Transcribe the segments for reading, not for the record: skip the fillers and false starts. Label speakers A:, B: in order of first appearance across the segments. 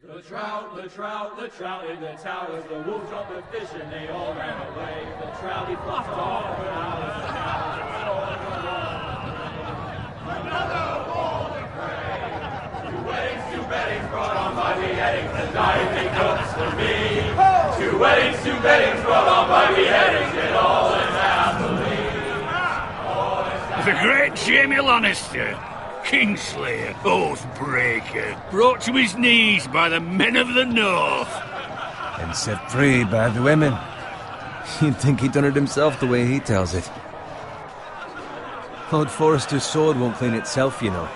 A: The trout in the towers, the wolves dropped the fish and they all ran away. The trout he flopped off and out of the house. Another wall to pray. Two weddings brought on by beheadings, and diving cooks for me. Two weddings brought on by beheadings, and all is happily.
B: The great Jamie Lannister, Kingslayer, Oathbreaker, brought to his knees by the men of the North.
C: And set free by the women. You'd think he'd done it himself the way he tells it. Lord Forrester's sword won't clean itself, you know.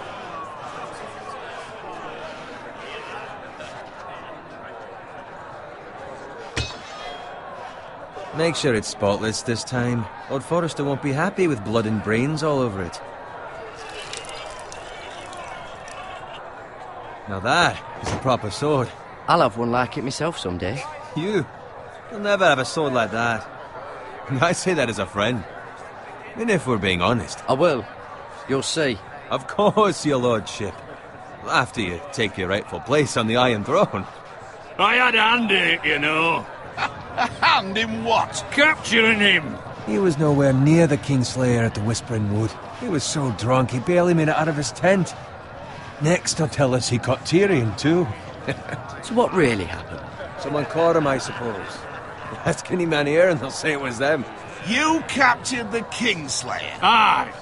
C: Make sure it's spotless this time. Lord Forrester won't be happy with blood and brains all over it. Now that is a proper sword.
D: I'll have one like it myself someday.
C: You'll never have a sword like that. And I say that as a friend. And if we're being honest.
D: I will. You'll see.
C: Of course, your lordship. After you take your rightful place on the Iron Throne.
B: I had a hand in it, you know.
E: A hand in what?
B: Capturing him.
C: He was nowhere near the Kingslayer at the Whispering Wood. He was so drunk he barely made it out of his tent. Next, he'll tell us he caught Tyrion, too.
D: So what really happened?
C: Someone caught him, I suppose. Ask any man here and they'll say it was them.
E: You captured the Kingslayer?
B: Aye.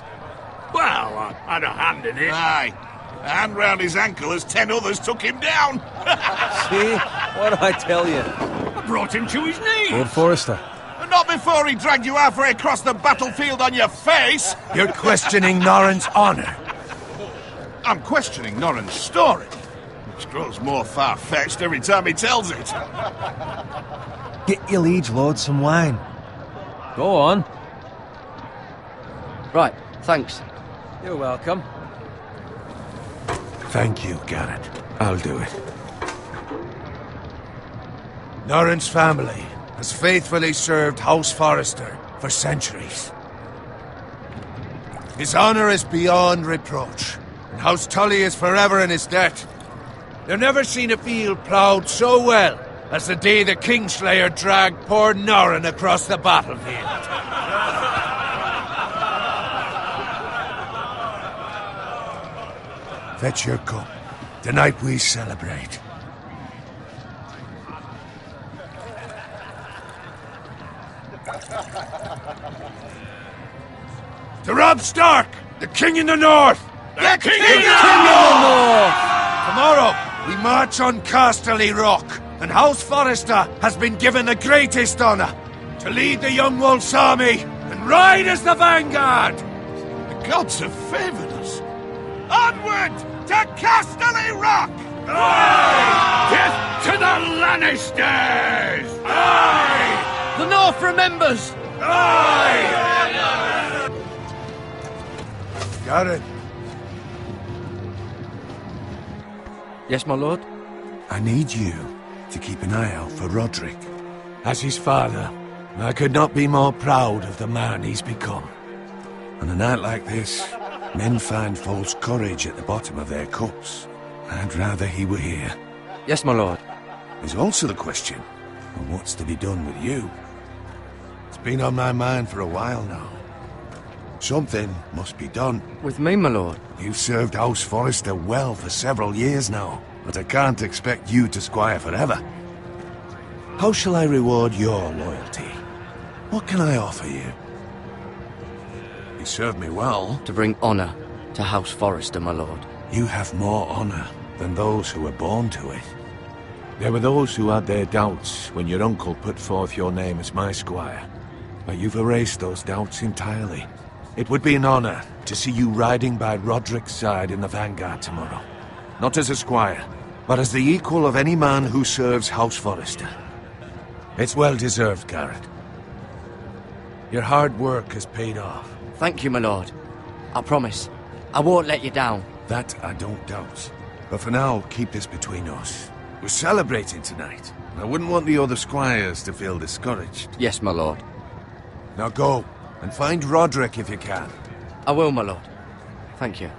B: Well, I had a hand in it.
E: Aye. A hand round his ankle as 10 others took him down.
C: See? What did I tell you?
B: I brought him to his knees.
C: Lord Forrester.
E: But not before he dragged you halfway across the battlefield on your face.
F: You're questioning Norrin's honor.
E: I'm questioning Norrin's story, which grows more far-fetched every time he tells it.
C: Get your liege lord some wine. Go on.
D: Right, thanks.
C: You're welcome.
F: Thank you, Garrett. I'll do it. Norrin's family has faithfully served House Forrester for centuries. His honor is beyond reproach, and House Tully is forever in his debt. They've never seen a field ploughed so well as the day the Kingslayer dragged poor Norrin across the battlefield. Fetch your cup. Tonight we celebrate. To Robb Stark, the King in the North!
E: The King
F: in the North! Tomorrow, we march on Casterly Rock, and House Forrester has been given the greatest honor to lead the Young Wolf's army and ride as the vanguard!
E: The gods have favored us. Onward to Casterly Rock!
B: Aye! Death to the Lannisters!
E: Aye!
D: The North remembers!
E: Aye!
F: Garrett,
D: Yes, my lord?
F: I need you to keep an eye out for Roderick. As his father, I could not be more proud of the man he's become. On a night like this, men find false courage at the bottom of their cups. I'd rather he were here.
D: Yes, my lord.
F: There's also the question of what's to be done with you. It's been on my mind for a while now. Something must be done.
D: With me, my lord?
F: You've served House Forrester well for several years now, but I can't expect you to squire forever. How shall I reward your loyalty? What can I offer you? You served me well.
D: To bring honor to House Forrester, my lord.
F: You have more honor than those who were born to it. There were those who had their doubts when your uncle put forth your name as my squire, but you've erased those doubts entirely. It would be an honor to see you riding by Roderick's side in the vanguard tomorrow. Not as a squire, but as the equal of any man who serves House Forrester. It's well deserved, Garrett. Your hard work has paid off.
D: Thank you, my lord. I promise. I won't let you down.
F: That I don't doubt. But for now, keep this between us. We're celebrating tonight. I wouldn't want the other squires to feel discouraged.
D: Yes, my lord.
F: Now go, and find Roderick if you can.
D: I will, my lord. Thank you.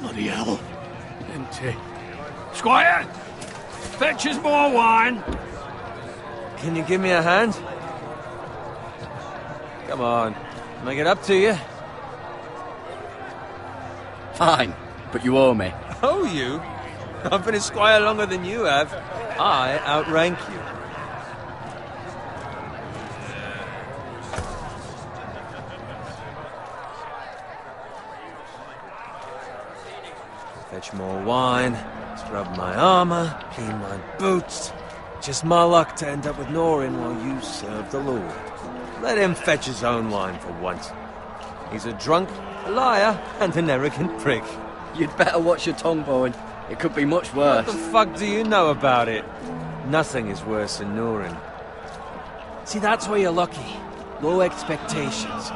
B: Bloody hell. Empty. Squire! Fetch us more wine!
C: Can you give me a hand? Come on. Make it up to you.
D: Fine, but you owe me.
C: Oh, you? I've been a squire longer than you have. I outrank you. Fetch more wine, scrub my armor, clean my boots. Just my luck to end up with Norin while you serve the Lord. Let him fetch his own wine for once. He's a drunk, a liar, and an arrogant prick.
D: You'd better watch your tongue, Bowen. It could be much
C: What
D: worse.
C: the fuck do you know about it? Nothing is worse than Norin. See, that's where you're lucky. Low expectations.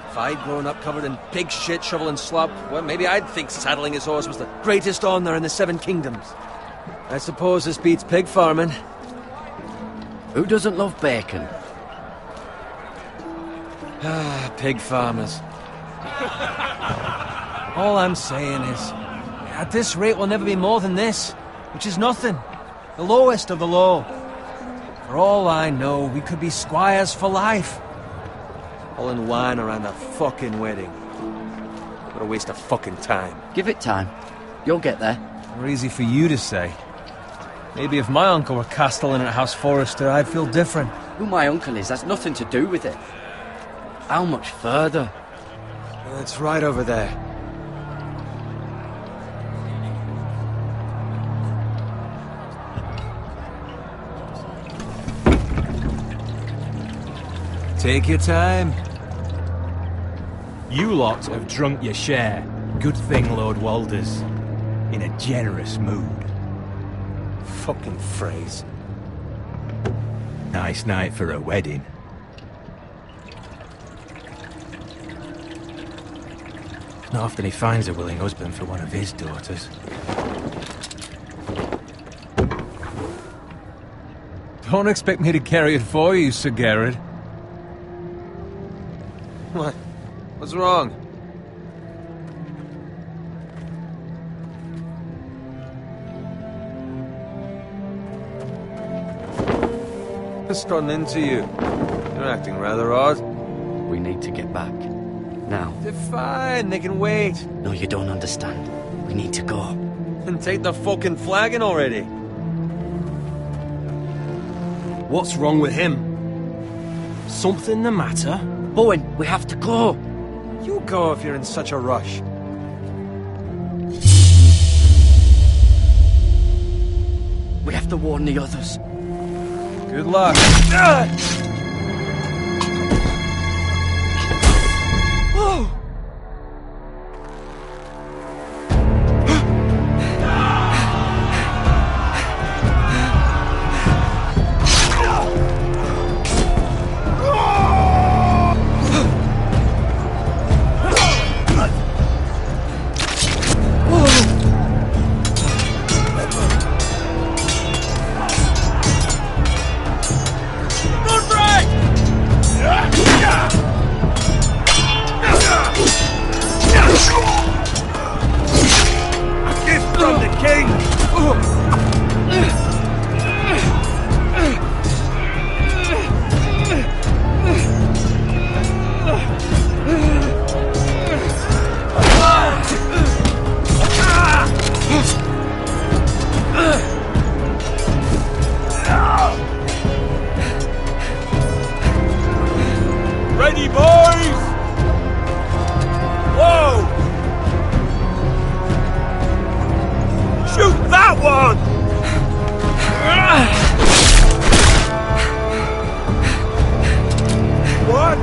C: If I'd grown up covered in pig shit, shovel and slop, well, maybe I'd think saddling his horse was the greatest honour in the Seven Kingdoms. I suppose this beats pig farming.
D: Who doesn't love bacon?
C: Ah, pig farmers. All I'm saying is, at this rate we'll never be more than this, which is nothing. The lowest of the low. For all I know, we could be squires for life. All in wine around a fucking wedding. What a waste of fucking time.
D: Give it time. You'll get there.
C: More easy for you to say. Maybe if my uncle were castellan at House Forrester, I'd feel different.
D: Who my uncle is has nothing to do with it. How much further?
C: It's right over there. Take your time.
G: You lot have drunk your share. Good thing Lord Walder's in a generous mood.
C: Fucking phrase.
G: Nice night for a wedding. Not often he finds a willing husband for one of his daughters.
C: Don't expect me to carry it for you, Sir Garrett. What? What's wrong? Just gotten into you. You're acting rather odd.
D: We need to get back. Now.
C: They're fine, they can wait.
D: No, you don't understand. We need to go.
C: And take the fucking flagon already.
H: What's wrong with him? Something the matter?
D: Bowen, we have to go.
C: You go if you're in such a rush.
D: We have to warn the others.
C: Good luck.
B: Ready, boys! Whoa! Shoot that one! What?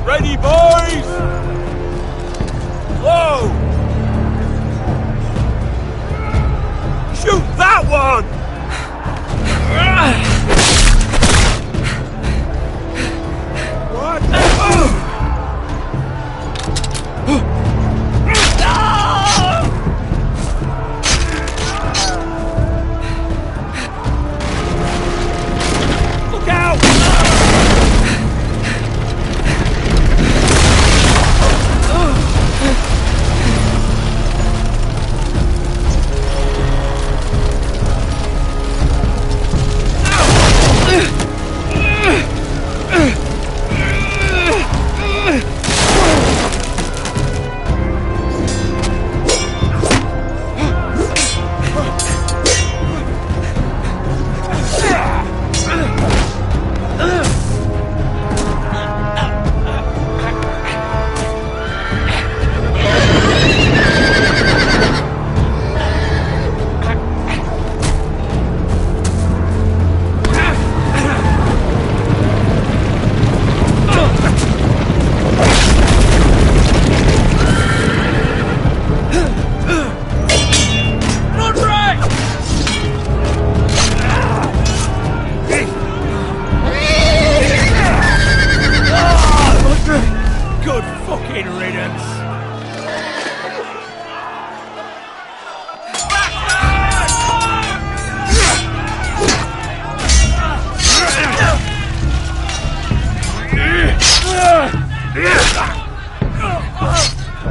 B: Ready, boys! Whoa! Shoot that one! What?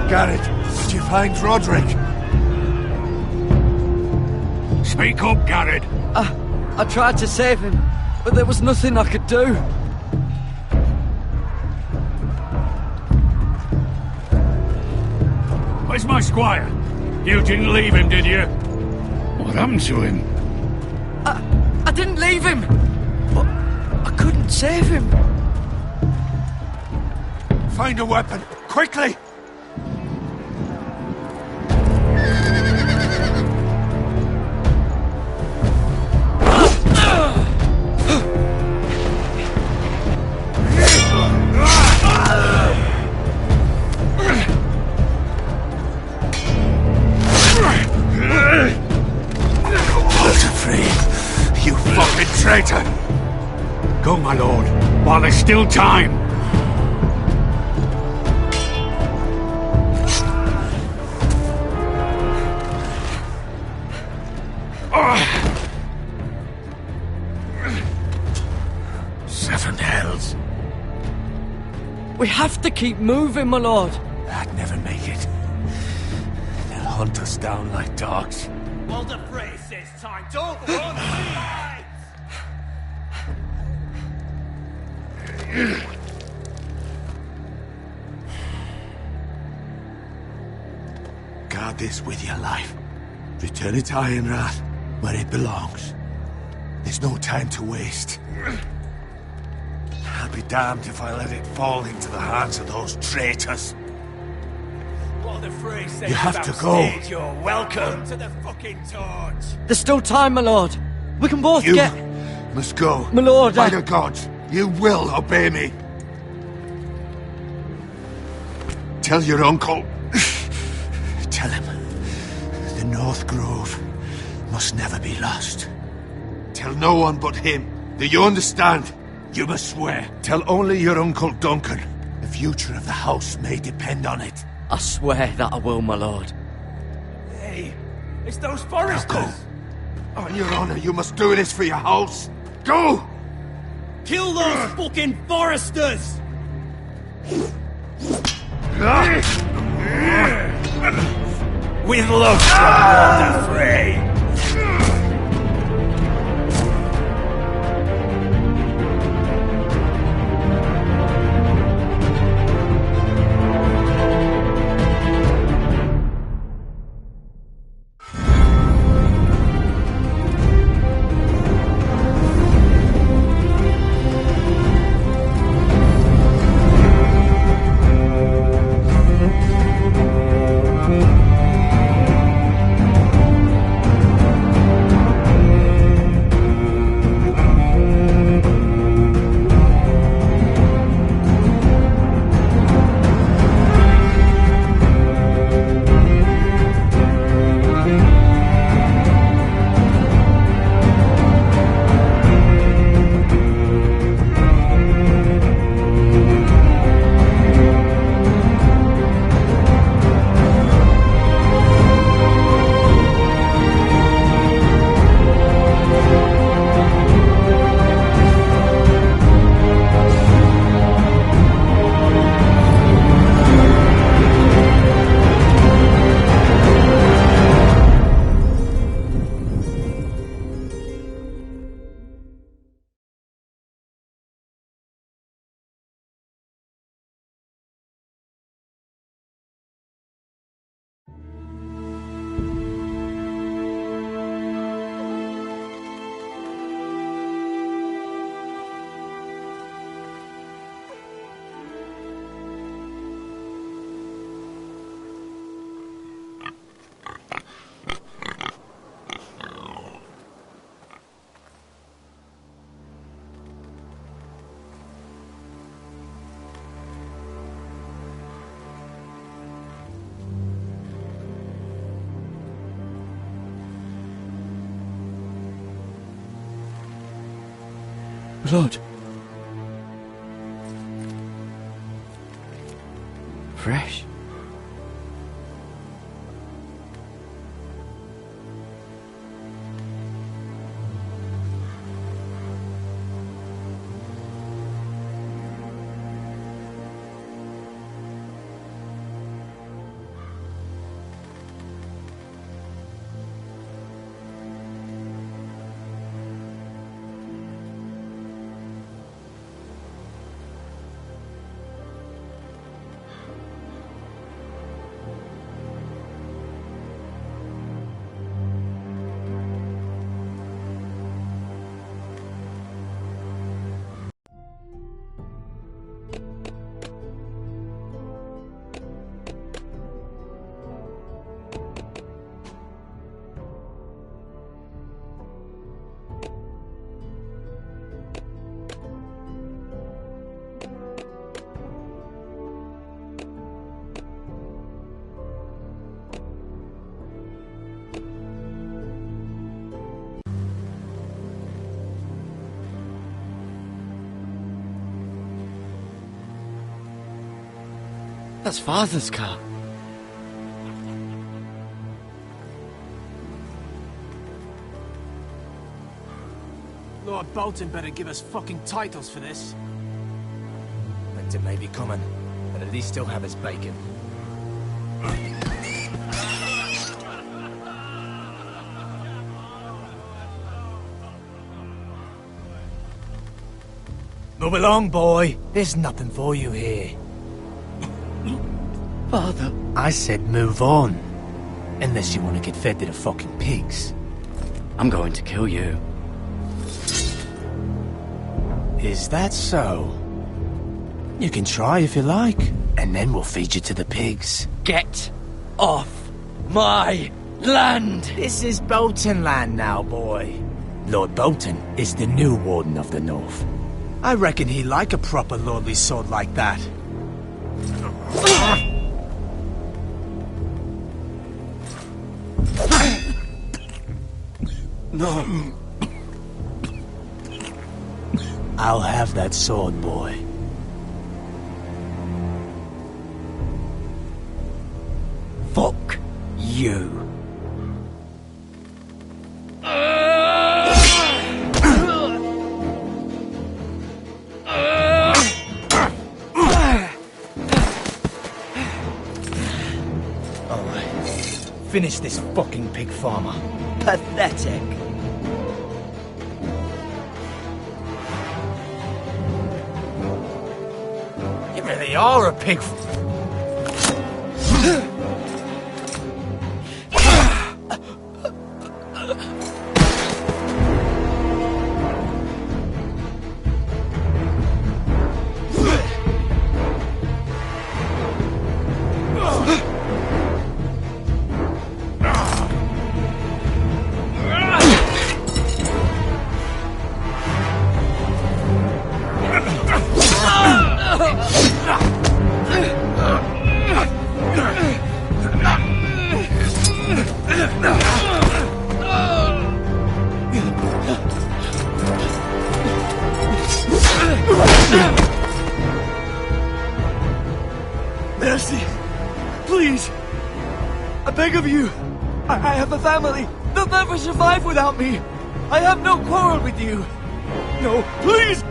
E: Garrett, did you find Roderick?
B: Speak up, Garrett.
I: I tried to save him, but there was nothing I could do.
B: Where's my squire? You didn't leave him, did you? What happened to him?
I: I didn't leave him, but I couldn't save him.
E: Find a weapon, quickly!
B: You fucking traitor! Go, my lord, while there's still time. Seven hells.
I: We have to keep moving, my lord.
F: I'd never make it. They'll hunt us down like dogs.
H: Walder Frey says time. Don't run, fight!
F: Guard this with your life. Return it to Ironrath, where it belongs. There's no time to waste. I'll be damned if I let it fall into the hands of those traitors.
H: Walder Frey says
F: You have to go.
H: You're welcome to the fucking torch.
I: There's still time, my lord. We can both
E: You
I: get...
E: must go.
I: My lord,
E: By the gods, you will obey me. Tell your uncle.
F: Tell him, the North Grove must never be lost.
E: Tell no one but him. Do you understand?
F: You must swear. Tell only your Uncle Duncan. The future of the house may depend on it.
I: I swear that I will, my lord.
H: Hey, it's those foresters.
E: Go. On your honor, you must do this for your house. Go!
H: Kill those fucking foresters! With love from Walder Frey.
I: Blood. Fresh.
D: That's Father's car.
G: Lord Bolton better give us fucking titles for this. Winter may be coming, but at least he'll have his bacon. Move along, boy. There's nothing for you here.
D: Father.
G: I said move on. Unless you want to get fed to the fucking pigs.
D: I'm going to kill you.
G: Is that so? You can try if you like, and then we'll feed you to the pigs.
D: Get off my land!
G: This is Bolton land now, boy. Lord Bolton is the new Warden of the North. I reckon he like a proper lordly sword like that.
D: No.
G: I'll have that sword, boy.
D: Fuck you.
G: Finish this fucking pig farmer.
D: Pathetic.
G: You really are a pig.
I: Mercy! Please! I beg of you! I have a family! They'll never survive without me! I have no quarrel with you! No, please!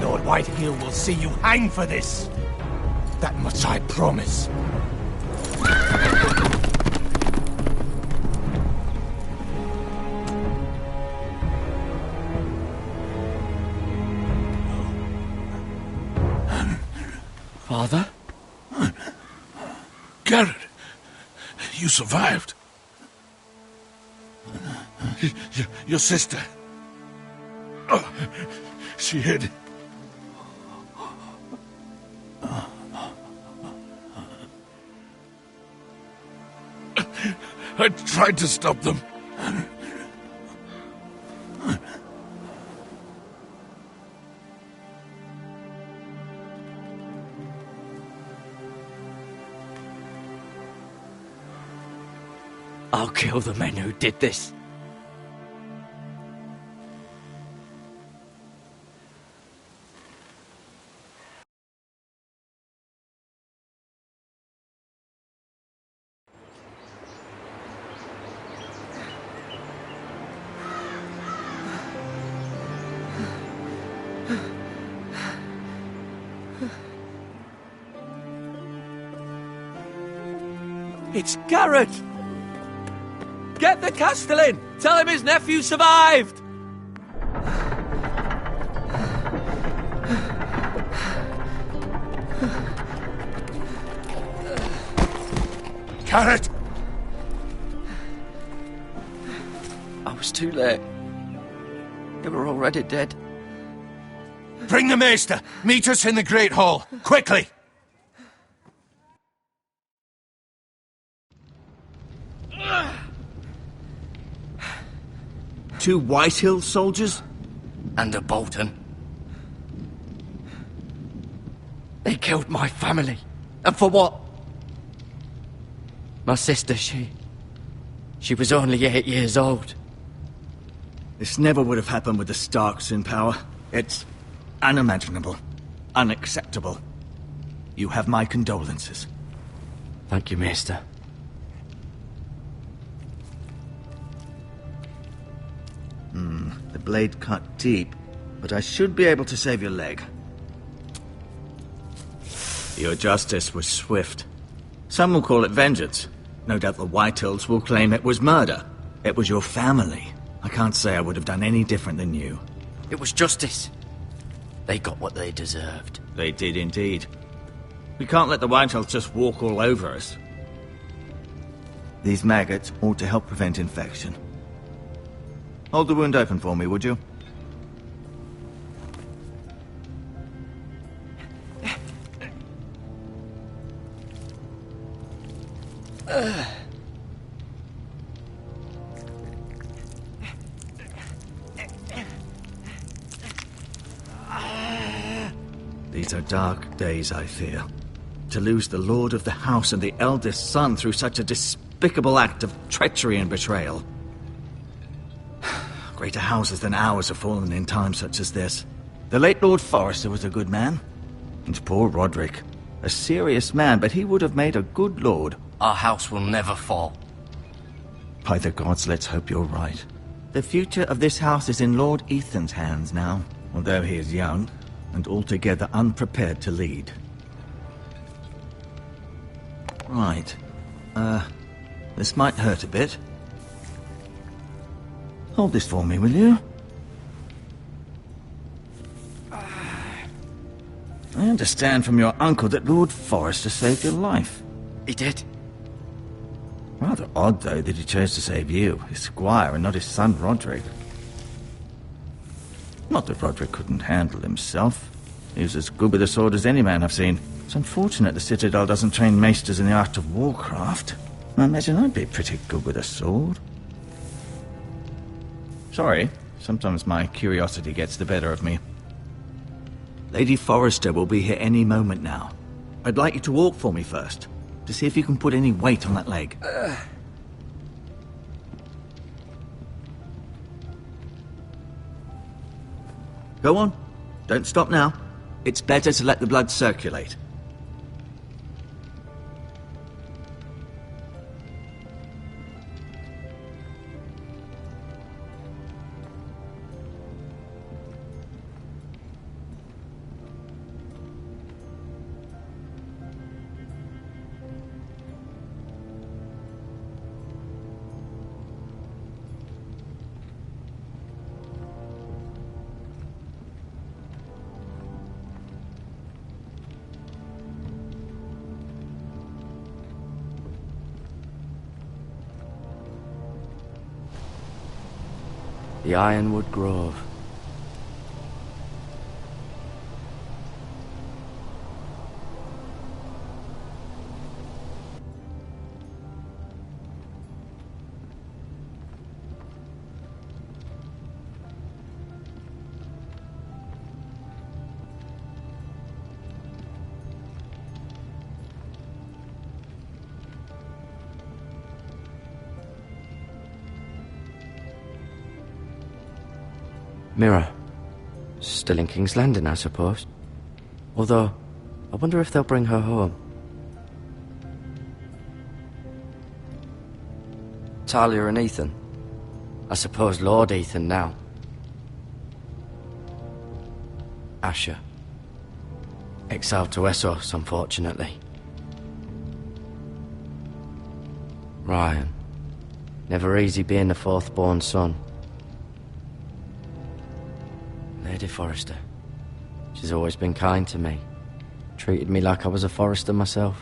G: Lord Whitehill will see you hang for this. That much I promise.
D: Father?
E: Garrett, you survived. Your sister. Oh, she hid. I tried to stop them.
D: I'll kill the men who did this.
I: It's Garrett! Get the Castellan! Tell him his nephew survived!
E: Garrett!
D: I was too late. They were already dead.
E: Bring the Maester! Meet us in the Great Hall! Quickly!
I: Two Whitehill soldiers?
D: And a Bolton. They killed my family. And for what? My sister, she was only 8 years old.
I: This never would have happened with the Starks in power. It's unimaginable. Unacceptable.
G: You have my condolences.
D: Thank you, Maester.
J: The blade cut deep, but I should be able to save your leg. Your justice was swift. Some will call it vengeance. No doubt the Whitehills will claim it was murder. It was your family. I can't say I would have done any different than you.
D: It was justice. They got what they deserved.
J: They did indeed. We can't let the Whitehills just walk all over us. These maggots ought to help prevent infection. Hold the wound open for me, would you? These are dark days, I fear. To lose the lord of the house and the eldest son through such a despicable act of treachery and betrayal. Greater houses than ours have fallen in times such as this. The late Lord Forrester was a good man. And poor Roderick. A serious man, but he would have made a good lord.
D: Our house will never fall.
J: By the gods, let's hope you're right. The future of this house is in Lord Ethan's hands now, although he is young and altogether unprepared to lead. Right. This might hurt a bit. Hold this for me, will you? I understand from your uncle that Lord Forrester saved your life.
D: He did.
J: Rather odd, though, that he chose to save you, his squire, and not his son Roderick. Not that Roderick couldn't handle himself. He was as good with a sword as any man I've seen. It's unfortunate the Citadel doesn't train maesters in the art of warcraft. I imagine I'd be pretty good with a sword. Sorry, sometimes my curiosity gets the better of me. Lady Forrester will be here any moment now. I'd like you to walk for me first, to see if you can put any weight on that leg. Go on. Don't stop now. It's better to let the blood circulate.
D: The Ironwood Grove. Mirror. Still in King's Landing, I suppose. Although, I wonder if they'll bring her home. Talia and Ethan. I suppose Lord Ethan now. Asher. Exiled to Essos, unfortunately. Ryan. Never easy being the fourth-born son. Lady Forrester. She's always been kind to me. Treated me like I was a Forrester myself.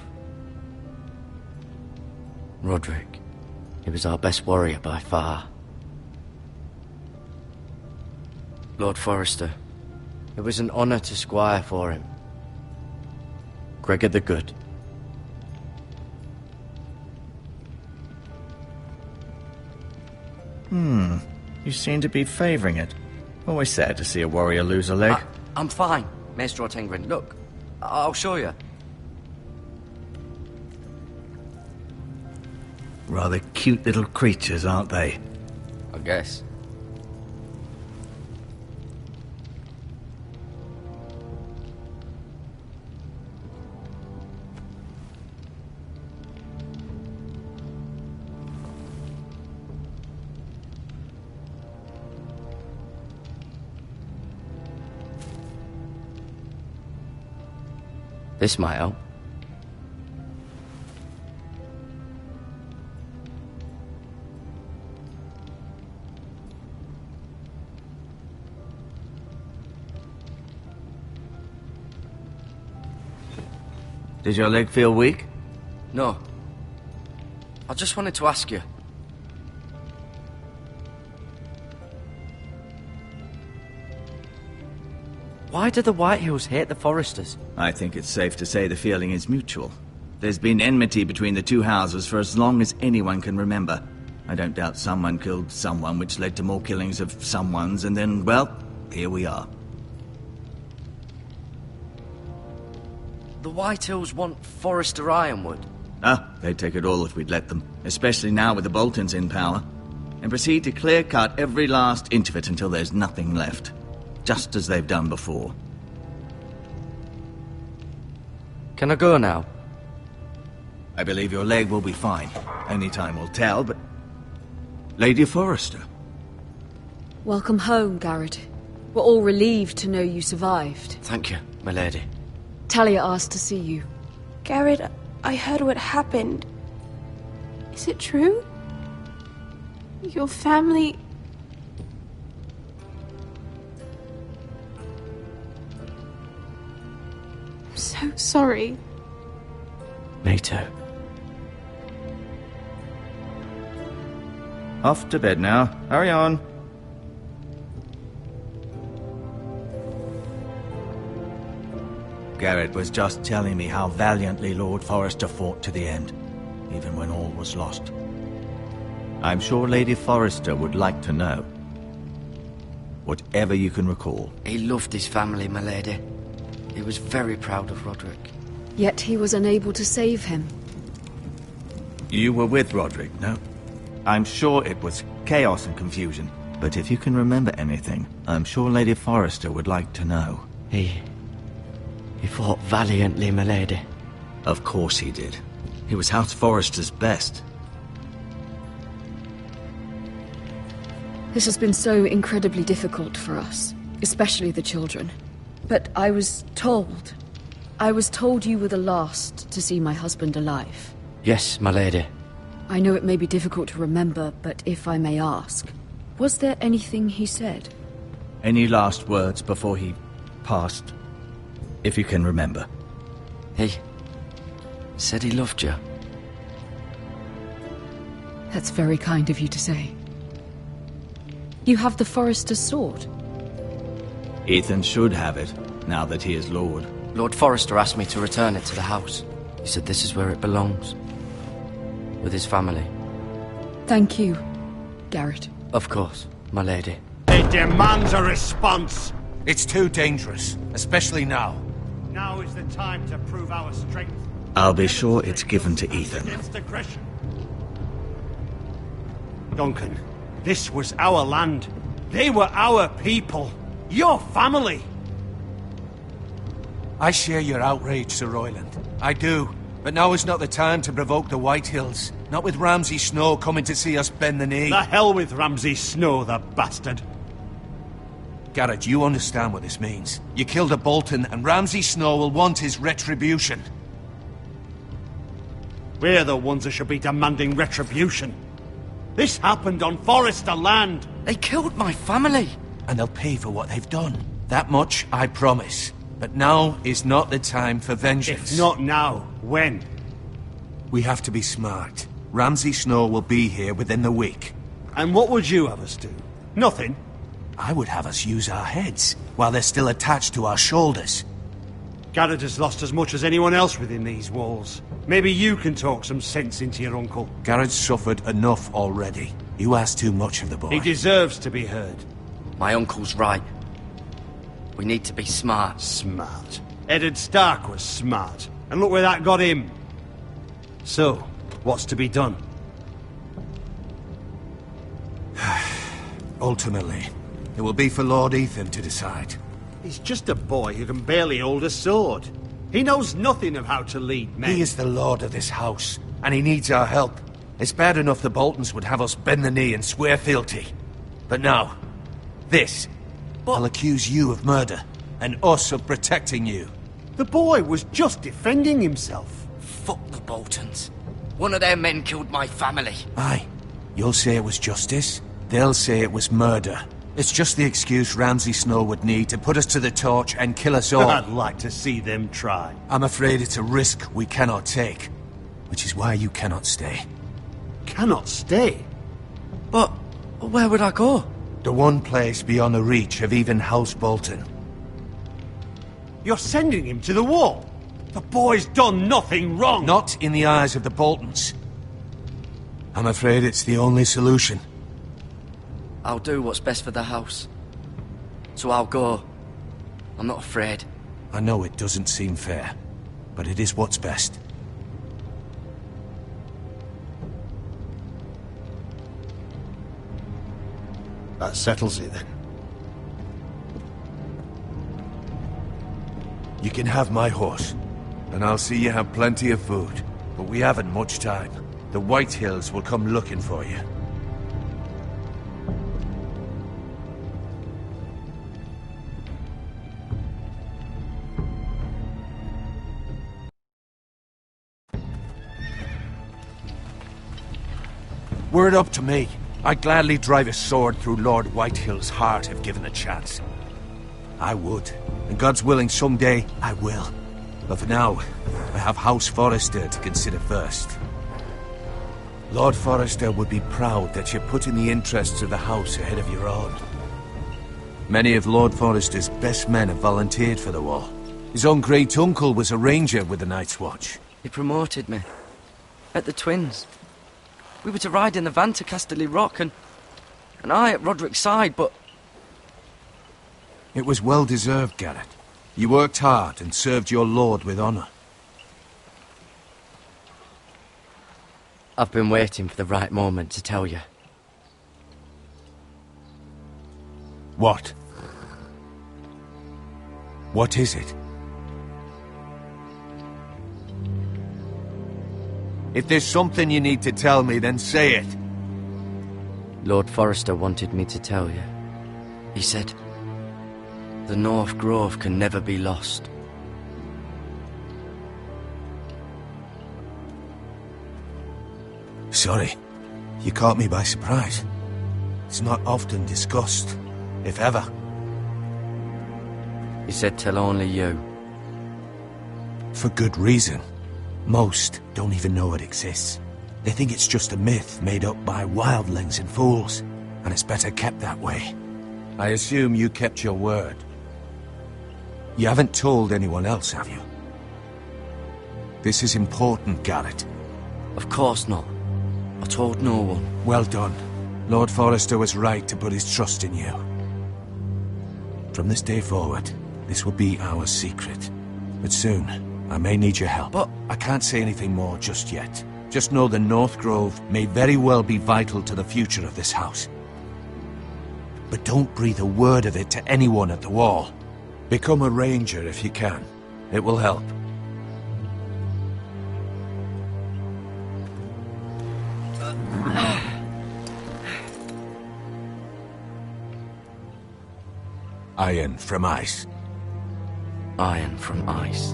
D: Roderick. He was our best warrior by far. Lord Forrester. It was an honor to squire for him. Gregor the Good.
J: You seem to be favouring it. Always sad to see a warrior lose a leg.
D: I'm fine, Maester Ortengrin. Look, I'll show you.
J: Rather cute little creatures, aren't they?
D: I guess. This might help.
J: Did your leg feel weak?
D: No. I just wanted to ask you. Why do the Whitehills hate the Forresters?
J: I think it's safe to say the feeling is mutual. There's been enmity between the two houses for as long as anyone can remember. I don't doubt someone killed someone, which led to more killings of someones, and then, well, here we are.
D: The Whitehills want Forrester Ironwood.
J: Ah, they'd take it all if we'd let them, especially now with the Boltons in power, and proceed to clear-cut every last inch of it until there's nothing left, just as they've done before.
D: Can I go now?
J: I believe your leg will be fine. Only time will tell, but... Lady Forrester.
K: Welcome home, Garrett. We're all relieved to know you survived.
D: Thank you, my lady.
K: Talia asked to see you.
L: Garrett, I heard what happened. Is it true? Your family... I'm so sorry.
D: Me too.
J: Off to bed now. Hurry on. Garrett was just telling me how valiantly Lord Forrester fought to the end, even when all was lost. I'm sure Lady Forrester would like to know. Whatever you can recall.
D: He loved his family, my lady. He was very proud of Roderick.
K: Yet he was unable to save him.
J: You were with Roderick, no? I'm sure it was chaos and confusion, but if you can remember anything, I'm sure Lady Forrester would like to know.
D: He fought valiantly, my lady.
J: Of course he did. He was House Forrester's best.
K: This has been so incredibly difficult for us, especially the children. But I was told you were the last to see my husband alive.
D: Yes, my lady.
K: I know it may be difficult to remember, but if I may ask, was there anything he said?
J: Any last words before he passed? If you can remember.
D: He said he loved you.
K: That's very kind of you to say. You have the Forrester's sword.
J: Ethan should have it, now that he is Lord.
D: Lord Forrester asked me to return it to the house. He said this is where it belongs. With his family.
K: Thank you, Garrett.
D: Of course, my lady.
M: It demands a response.
F: It's too dangerous, especially now.
M: Now is the time to prove our strength.
J: I'll be sure it's given to Ethan.
M: Against aggression. Duncan, this was our land. They were our people. Your family.
F: I share your outrage, Sir Royland. I do. But now is not the time to provoke the Whitehills. Not with Ramsay Snow coming to see us bend the knee.
M: The hell with Ramsay Snow, the bastard.
F: Garrett, you understand what this means. You killed a Bolton, and Ramsay Snow will want his retribution.
M: We're the ones that should be demanding retribution. This happened on Forrester land.
D: They killed my family.
F: And they'll pay for what they've done. That much, I promise. But now is not the time for vengeance.
M: If not now, when?
F: We have to be smart. Ramsay Snow will be here within the week.
M: And what would you have us do? Nothing?
F: I would have us use our heads, while they're still attached to our shoulders.
M: Garrett has lost as much as anyone else within these walls. Maybe you can talk some sense into your uncle.
F: Garrett's suffered enough already. You ask too much of the boy.
M: He deserves to be heard.
D: My uncle's right. We need to be smart.
M: Smart. Eddard Stark was smart. And look where that got him. So, what's to be done?
F: Ultimately, it will be for Lord Ethan to decide.
M: He's just a boy who can barely hold a sword. He knows nothing of how to lead men.
F: He is the lord of this house, and he needs our help. It's bad enough the Boltons would have us bend the knee and swear fealty. But now, this... I'll accuse you of murder, and us of protecting you.
M: The boy was just defending himself.
D: Fuck the Boltons. One of their men killed my family.
F: Aye. You'll say it was justice. They'll say it was murder. It's just the excuse Ramsay Snow would need to put us to the torch and kill us all.
M: I'd like to see them try.
F: I'm afraid it's a risk we cannot take. Which is why you cannot stay.
M: Cannot stay?
D: But where would I go?
F: The one place beyond the reach of even House Bolton.
M: You're sending him to the wall? The boy's done nothing wrong!
F: Not in the eyes of the Boltons. I'm afraid it's the only solution.
D: I'll do what's best for the house. So I'll go. I'm not afraid.
F: I know it doesn't seem fair, but it is what's best.
M: That settles it then.
F: You can have my horse, and I'll see you have plenty of food. But we haven't much time. The White Hills will come looking for you. Were it up to me, I'd gladly drive a sword through Lord Whitehill's heart if given the chance. I would, and God's willing someday I will. But for now, I have House Forrester to consider first. Lord Forrester would be proud that you're putting the interests of the house ahead of your own. Many of Lord Forrester's best men have volunteered for the war. His own great-uncle was a ranger with the Night's Watch.
D: He promoted me. At the Twins. We were to ride in the van to Casterly Rock, and I at Roderick's side, but...
F: It was well-deserved, Garrett. You worked hard and served your lord with honor.
D: I've been waiting for the right moment to tell you.
F: What? What is it? If there's something you need to tell me, then say it.
D: Lord Forrester wanted me to tell you. He said, the North Grove can never be lost.
F: Sorry. You caught me by surprise. It's not often discussed, if ever.
D: He said tell only you.
F: For good reason. Most don't even know it exists. They think it's just a myth made up by wildlings and fools, and it's better kept that way. I assume you kept your word. You haven't told anyone else, have you? This is important, Garrett.
D: Of course not. I told no one.
F: Well done. Lord Forrester was right to put his trust in you. From this day forward, this will be our secret. But soon, I may need your help.
D: But
F: I can't say anything more just yet. Just know the North Grove may very well be vital to the future of this house. But don't breathe a word of it to anyone at the wall. Become a ranger if you can. It will help. Iron from ice.
D: Iron from ice.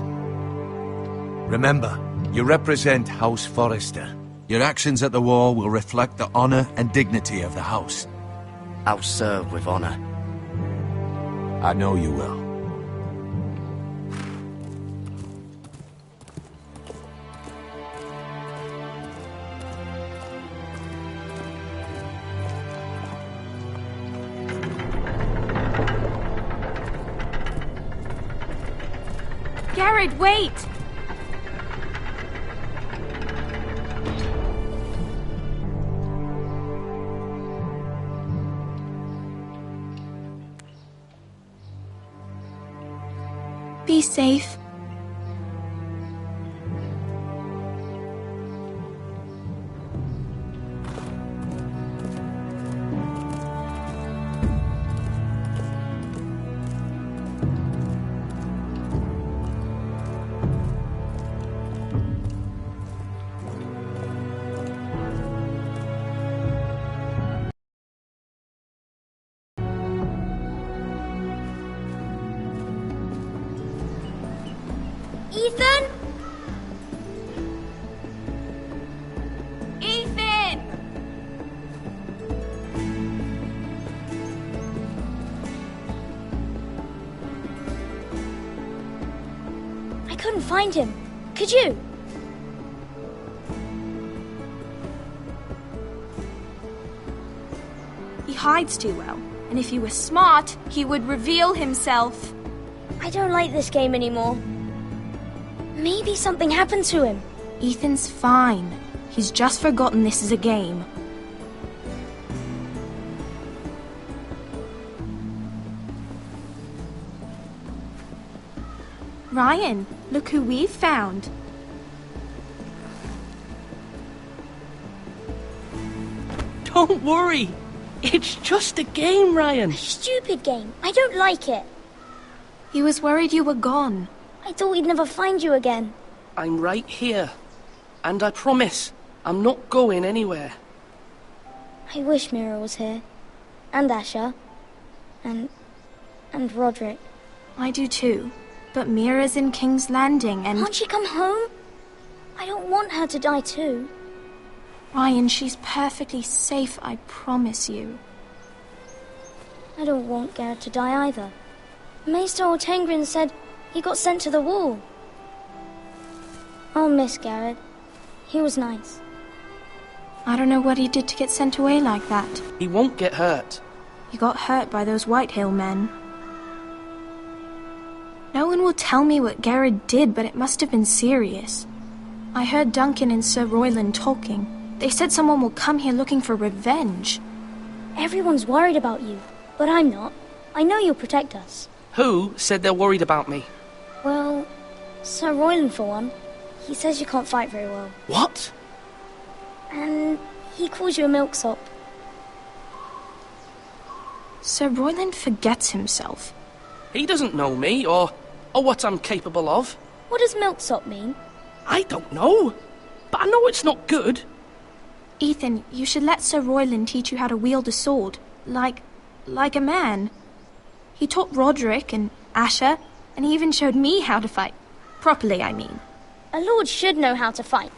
F: Remember, you represent House Forrester. Your actions at the war will reflect the honor and dignity of the house.
D: I'll serve with honor.
F: I know you will.
L: Garrett, wait! Be safe. Ethan? Ethan! I couldn't find him. Could you?
N: He hides too well, and if he were smart, he would reveal himself.
L: I don't like this game anymore. Maybe something happened to him.
N: Ethan's fine. He's just forgotten this is a game. Ryan, look who we've found.
O: Don't worry. It's just a game, Ryan.
L: A stupid game. I don't like it.
N: He was worried you were gone.
L: I thought we'd never find you again.
O: I'm right here. And I promise, I'm not going anywhere.
L: I wish Mira was here. And Asher. And Roderick.
N: I do too. But Mira's in King's Landing and...
L: Can't she come home? I don't want her to die too.
N: Ryan, she's perfectly safe, I promise you.
L: I don't want Garrett to die either. Maester Ortengrin said he got sent to the wall. I'll miss Garrett. He was nice.
N: I don't know what he did to get sent away like that.
O: He won't get hurt.
N: He got hurt by those Whitehill men. No one will tell me what Garrett did, but it must have been serious. I heard Duncan and Sir Royland talking. They said someone will come here looking for revenge.
L: Everyone's worried about you, but I'm not. I know you'll protect us.
O: Who said they're worried about me?
L: Well, Sir Royland for one. He says you can't fight very well.
O: What?
L: And he calls you a milksop.
N: Sir Royland forgets himself.
O: He doesn't know me, or what I'm capable of.
L: What does milksop mean?
O: I don't know, but I know it's not good.
N: Ethan, you should let Sir Royland teach you how to wield a sword, like a man. He taught Roderick and Asher, and he even showed me how to fight. Properly, I mean.
L: A lord should know how to fight.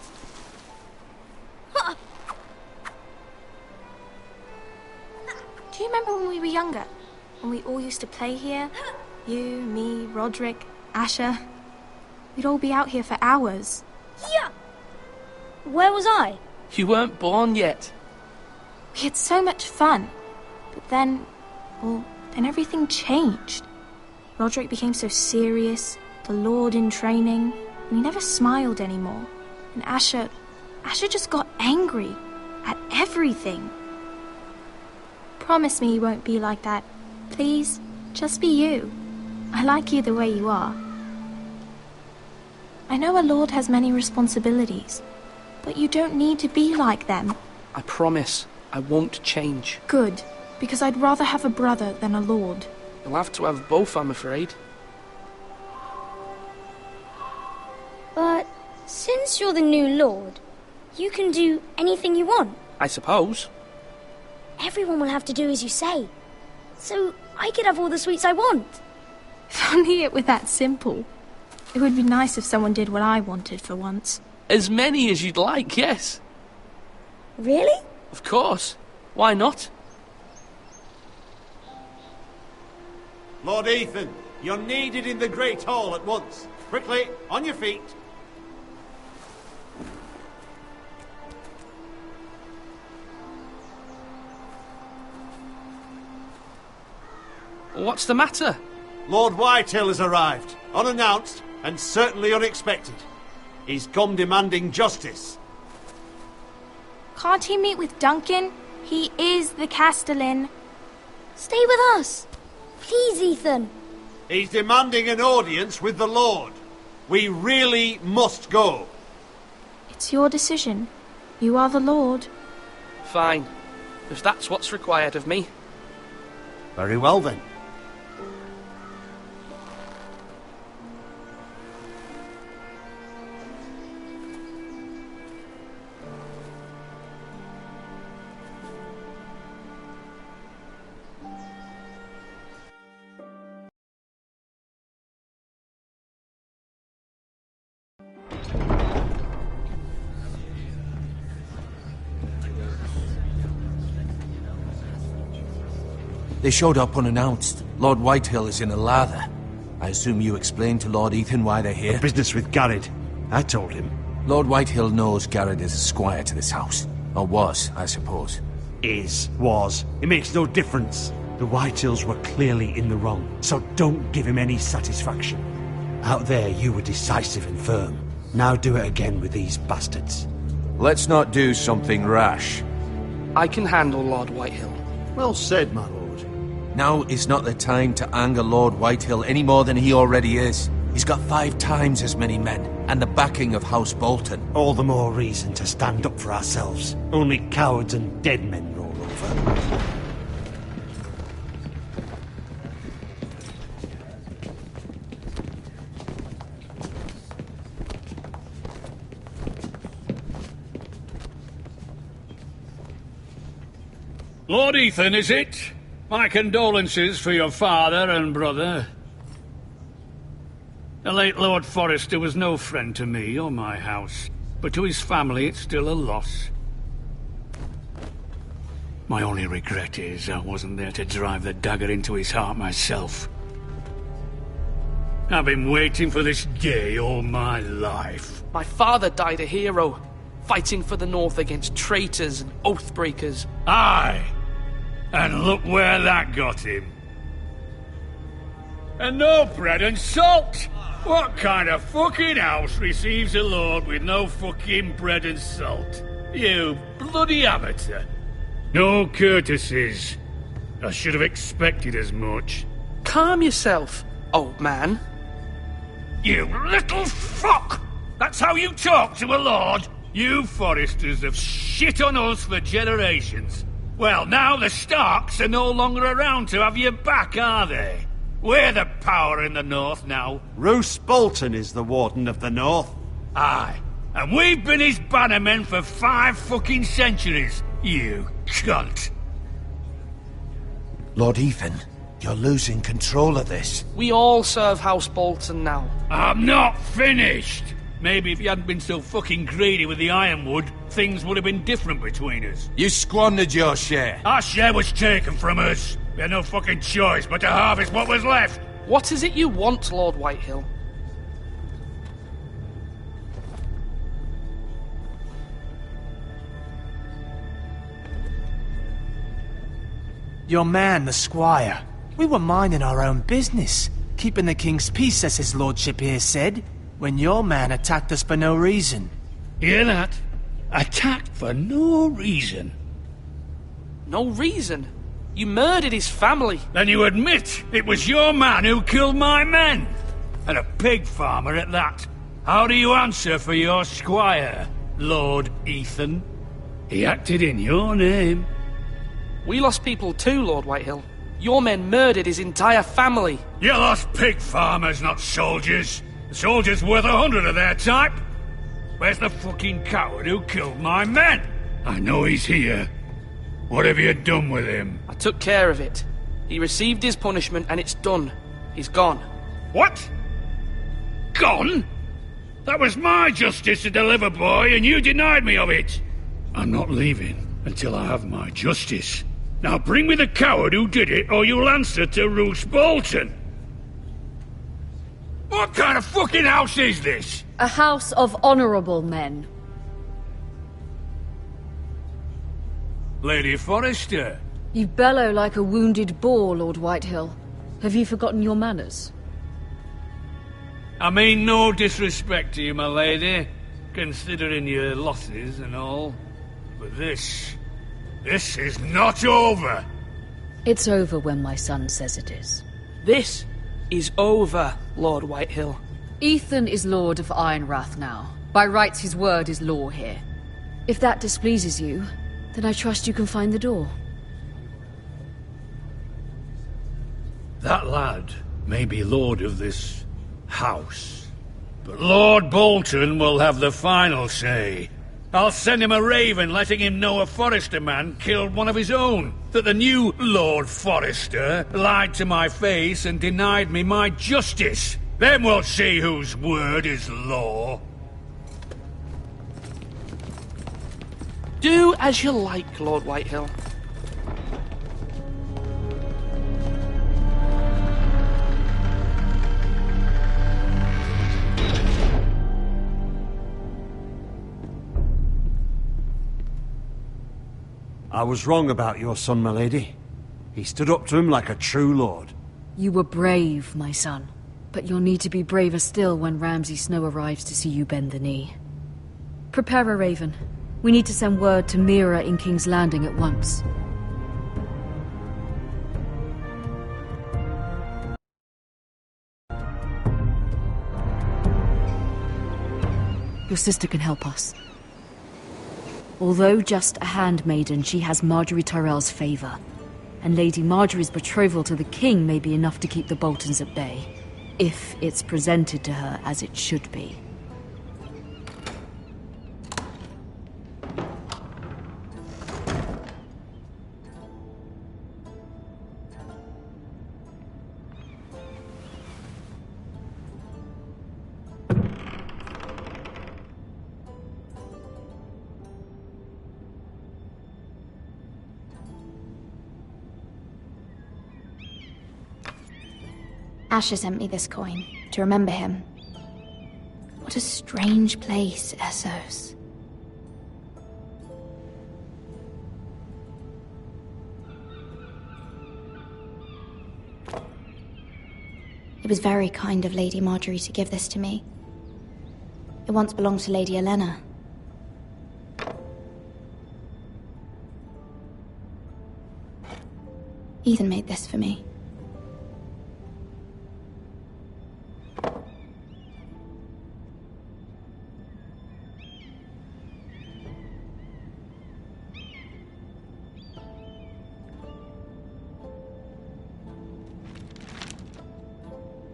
N: Do you remember when we were younger? When we all used to play here? You, me, Roderick, Asher. We'd all be out here for hours.
L: Yeah! Where was I?
O: You weren't born yet.
N: We had so much fun. But then everything changed. Roderick became so serious, the Lord in training, and he never smiled anymore. And Asher just got angry at everything. Promise me you won't be like that. Please, just be you. I like you the way you are. I know a lord has many responsibilities, but you don't need to be like them.
O: I promise I won't change.
N: Good, because I'd rather have a brother than a lord.
O: You'll have to have both, I'm afraid.
L: But since you're the new lord, you can do anything you want.
O: I suppose.
L: Everyone will have to do as you say. So I could have all the sweets I want.
N: If only it were that simple. It would be nice if someone did what I wanted for once.
O: As many as you'd like, yes.
L: Really?
O: Of course. Why not?
M: Lord Ethan, you're needed in the Great Hall at once. Quickly, on your feet.
O: What's the matter?
M: Lord Whitehill has arrived, unannounced and certainly unexpected. He's come demanding justice.
N: Can't he meet with Duncan? He is the Castellan.
L: Stay with us. Please, Ethan.
M: He's demanding an audience with the Lord. We really must go.
N: It's your decision. You are the Lord.
O: Fine. If that's what's required of me.
M: Very well then.
C: They showed up unannounced. Lord Whitehill is in a lather. I assume you explained to Lord Ethan why they're here?
M: A business with Garrett. I told him.
C: Lord Whitehill knows Garrett is a squire to this house. Or was, I suppose.
M: Was. It makes no difference. The Whitehills were clearly in the wrong, so don't give him any satisfaction. Out there, you were decisive and firm. Now do it again with these bastards.
C: Let's not do something rash.
O: I can handle Lord Whitehill.
M: Well said, my lord.
C: Now is not the time to anger Lord Whitehill any more than he already is. He's got 5 times as many men, and the backing of House Bolton.
M: All the more reason to stand up for ourselves. Only cowards and dead men roll over.
B: Lord Ethan, is it? My condolences for your father and brother. The late Lord Forrester was no friend to me or my house, but to his family it's still a loss. My only regret is I wasn't there to drive the dagger into his heart myself. I've been waiting for this day all my life.
O: My father died a hero, fighting for the North against traitors and oath-breakers.
B: Aye! And look where that got him. And no bread and salt! What kind of fucking house receives a lord with no fucking bread and salt? You bloody amateur. No courtesies. I should have expected as much.
O: Calm yourself, old man.
B: You little fuck! That's how you talk to a lord? You Forresters have shit on us for generations. Well, now the Starks are no longer around to have your back, are they? We're the power in the North now.
M: Roose Bolton is the Warden of the North.
B: Aye. And we've been his bannermen for 5 fucking centuries, you cunt.
C: Lord Ethan, you're losing control of this.
O: We all serve House Bolton now.
B: I'm not finished! Maybe if you hadn't been so fucking greedy with the ironwood, things would have been different between us.
C: You squandered your share.
B: Our share was taken from us. We had no fucking choice but to harvest what was left.
O: What is it you want, Lord Whitehill?
G: Your man, the squire. We were minding our own business, keeping the king's peace, as his lordship here said, when your man attacked us for no reason.
B: Hear that? Attacked for no reason.
O: No reason? You murdered his family.
B: Then you admit it was your man who killed my men. And a pig farmer at that. How do you answer for your squire, Lord Ethan? He acted in your name.
O: We lost people too, Lord Whitehill. Your men murdered his entire family.
B: You lost pig farmers, not soldiers. The soldiers worth 100 of their type. Where's the fucking coward who killed my men? I know he's here. What have you done with him?
O: I took care of it. He received his punishment and it's done. He's gone.
B: What? Gone? That was my justice to deliver, boy, and you denied me of it. I'm not leaving until I have my justice. Now bring me the coward who did it, or you'll answer to Roose Bolton. What kind of fucking house is this?
K: A house of honorable men.
B: Lady Forrester.
K: You bellow like a wounded boar, Lord Whitehill. Have you forgotten your manners?
B: I mean no disrespect to you, my lady, considering your losses and all. But this is not over.
K: It's over when my son says it is.
O: This is over, Lord Whitehill.
K: Ethan is Lord of Ironrath now. By rights, his word is law here. If that displeases you, then I trust you can find the door.
B: That lad may be lord of this house, but Lord Bolton will have the final say. I'll send him a raven letting him know a Forrester man killed one of his own, that the new Lord Forrester lied to my face and denied me my justice. Then we'll see whose word is law.
O: Do as you like, Lord Whitehill.
M: I was wrong about your son, my lady. He stood up to him like a true lord.
K: You were brave, my son. But you'll need to be braver still when Ramsay Snow arrives to see you bend the knee. Prepare a raven. We need to send word to Mira in King's Landing at once. Your sister can help us. Although just a handmaiden, she has Marjorie Tyrell's favor. And Lady Marjorie's betrothal to the king may be enough to keep the Boltons at bay. If it's presented to her as it should be.
N: Asher sent me this coin to remember him. What a strange place, Essos. It was very kind of Lady Marjorie to give this to me. It once belonged to Lady Elena. Ethan made this for me.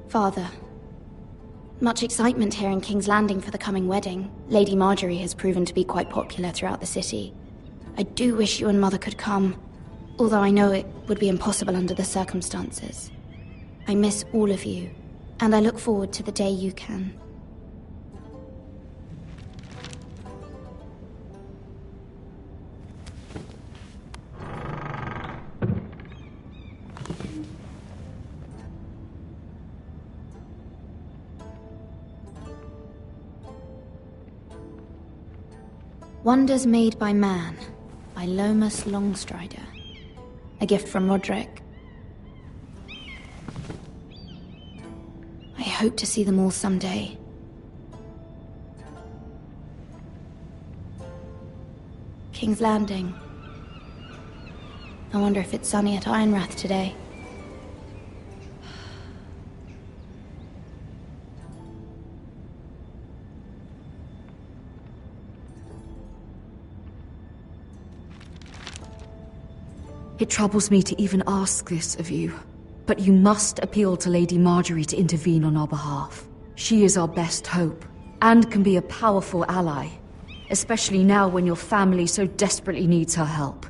N: Father, much excitement here in King's Landing for the coming wedding. Lady Marjorie has proven to be quite popular throughout the city. I do wish you and Mother could come, although I know it would be impossible under the circumstances. I miss all of you, and I look forward to the day you can. Wonders Made by Man, by Lomas Longstrider. A gift from Roderick. I hope to see them all someday. King's Landing. I wonder if it's sunny at Ironrath today.
K: It troubles me to even ask this of you, but you must appeal to Lady Marjorie to intervene on our behalf. She is our best hope, and can be a powerful ally, especially now when your family so desperately needs her help.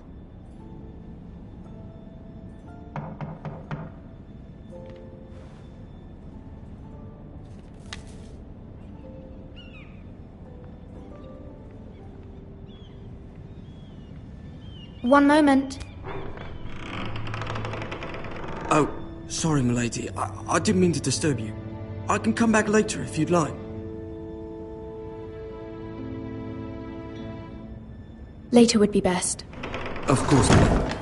N: One moment.
P: Oh, sorry, milady. I didn't mean to disturb you. I can come back later if you'd like.
N: Later would be best.
P: Of course, milady.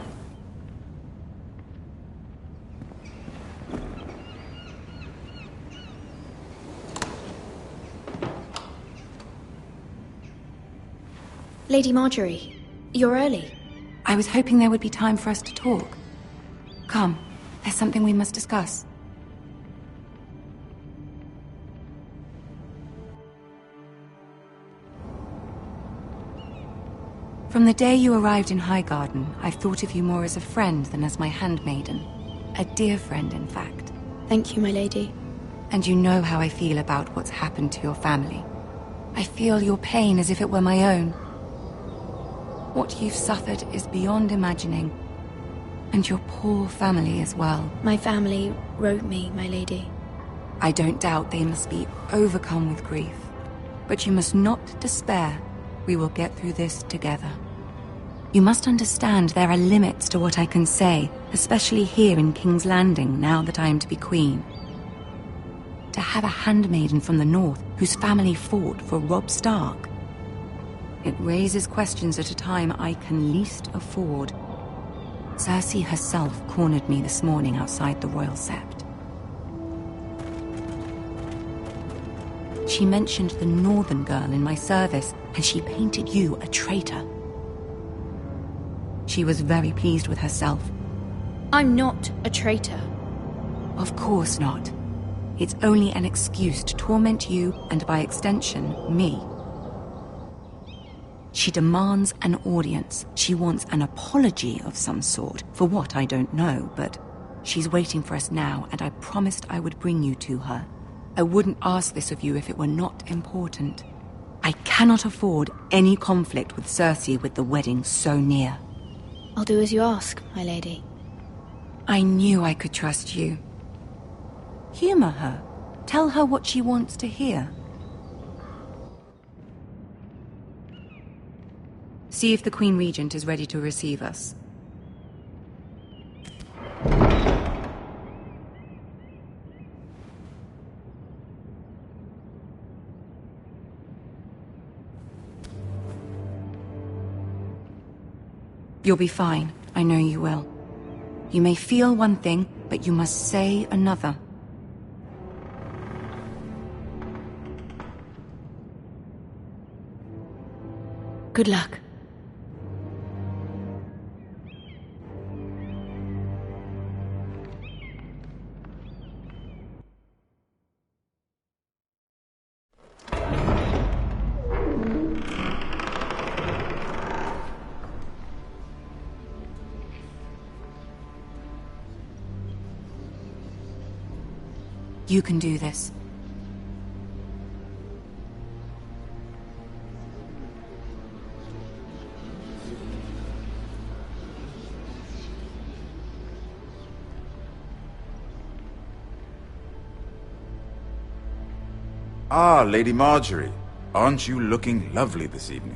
N: Lady Marjorie, you're early.
Q: I was hoping there would be time for us to talk. Come, there's something we must discuss. From the day you arrived in Highgarden, I've thought of you more as a friend than as my handmaiden. A dear friend, in fact.
N: Thank you, my lady.
Q: And you know how I feel about what's happened to your family. I feel your pain as if it were my own. What you've suffered is beyond imagining. And your poor family as well.
N: My family wrote me, my lady.
Q: I don't doubt they must be overcome with grief. But you must not despair. We will get through this together. You must understand there are limits to what I can say, especially here in King's Landing, now that I am to be queen. To have a handmaiden from the north whose family fought for Robb Stark. It raises questions at a time I can least afford. Cersei herself cornered me this morning outside the Royal Sept. She mentioned the Northern girl in my service, and she painted you a traitor. She was very pleased with herself.
K: I'm not a traitor.
Q: Of course not. It's only an excuse to torment you, and by extension, me. She demands an audience. She wants an apology of some sort, for what I don't know, but she's waiting for us now, and I promised I would bring you to her. I wouldn't ask this of you if it were not important. I cannot afford any conflict with Cersei with the wedding so near.
K: I'll do as you ask, my lady.
Q: I knew I could trust you. Humor her. Tell her what she wants to hear. See if the Queen Regent is ready to receive us. You'll be fine. I know you will. You may feel one thing, but you must say another.
K: Good luck.
Q: You can do this.
R: Ah, Lady Marjorie. Aren't you looking lovely this evening?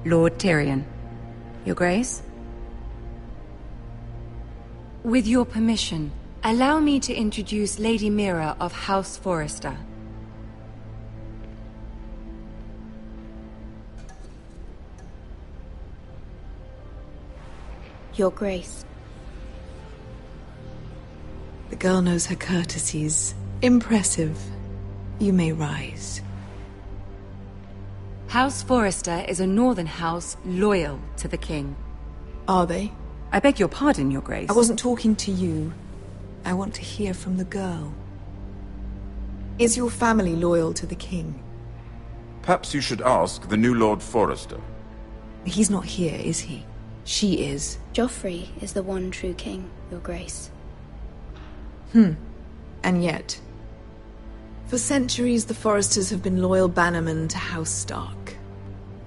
Q: Lord Tyrion. Your Grace? With your permission, allow me to introduce Lady Mira of House Forrester.
K: Your Grace.
S: The girl knows her courtesies. Impressive. You may rise.
Q: House Forrester is a northern house loyal to the king.
S: Are they?
Q: I beg your pardon, Your Grace.
S: I wasn't talking to you. I want to hear from the girl. Is your family loyal to the king?
R: Perhaps you should ask the new Lord Forrester.
S: He's not here, is he? She is.
K: Joffrey is the one true king, Your Grace.
S: And yet... For centuries, the Forresters have been loyal bannermen to House Stark.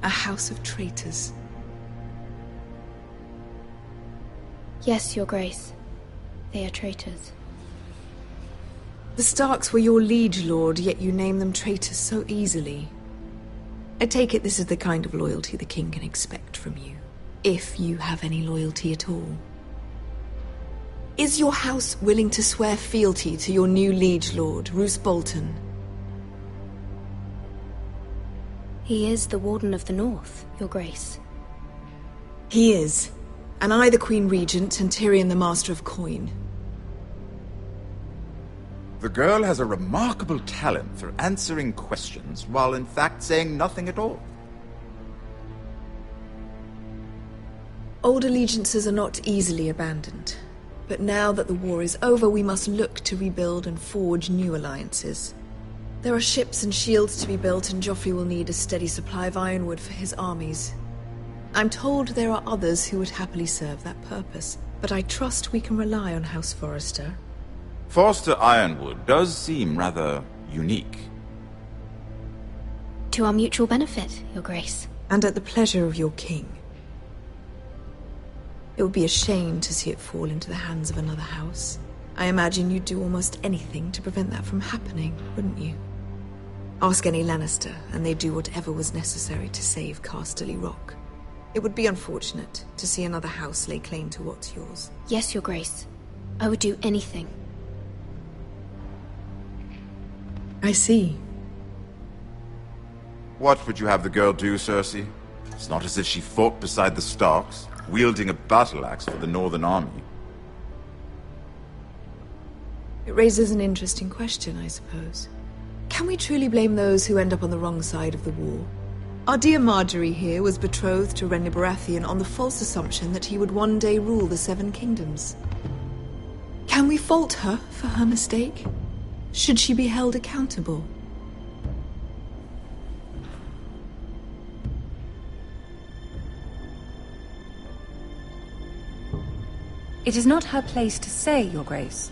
S: A house of traitors.
K: Yes, Your Grace. They are traitors.
S: The Starks were your liege lord, yet you name them traitors so easily. I take it this is the kind of loyalty the king can expect from you. If you have any loyalty at all. Is your house willing to swear fealty to your new liege lord, Roose Bolton?
K: He is the Warden of the North, Your Grace.
S: He is. And I the Queen Regent, and Tyrion the Master of Coin.
R: The girl has a remarkable talent for answering questions while in fact saying nothing at all.
S: Old allegiances are not easily abandoned. But now that the war is over, we must look to rebuild and forge new alliances. There are ships and shields to be built, and Joffrey will need a steady supply of ironwood for his armies. I'm told there are others who would happily serve that purpose, but I trust we can rely on House Forrester.
R: Forster Ironwood does seem rather unique.
K: To our mutual benefit, Your Grace.
S: And at the pleasure of your king. It would be a shame to see it fall into the hands of another house. I imagine you'd do almost anything to prevent that from happening, wouldn't you? Ask any Lannister, and they'd do whatever was necessary to save Casterly Rock. It would be unfortunate to see another house lay claim to what's yours.
K: Yes, Your Grace. I would do anything.
S: I see.
R: What would you have the girl do, Cersei? It's not as if she fought beside the Starks, wielding a battle axe for the Northern Army.
S: It raises an interesting question, I suppose. Can we truly blame those who end up on the wrong side of the war? Our dear Marjorie here was betrothed to Renly Baratheon on the false assumption that he would one day rule the Seven Kingdoms. Can we fault her for her mistake? Should she be held accountable?
Q: It is not her place to say, Your Grace.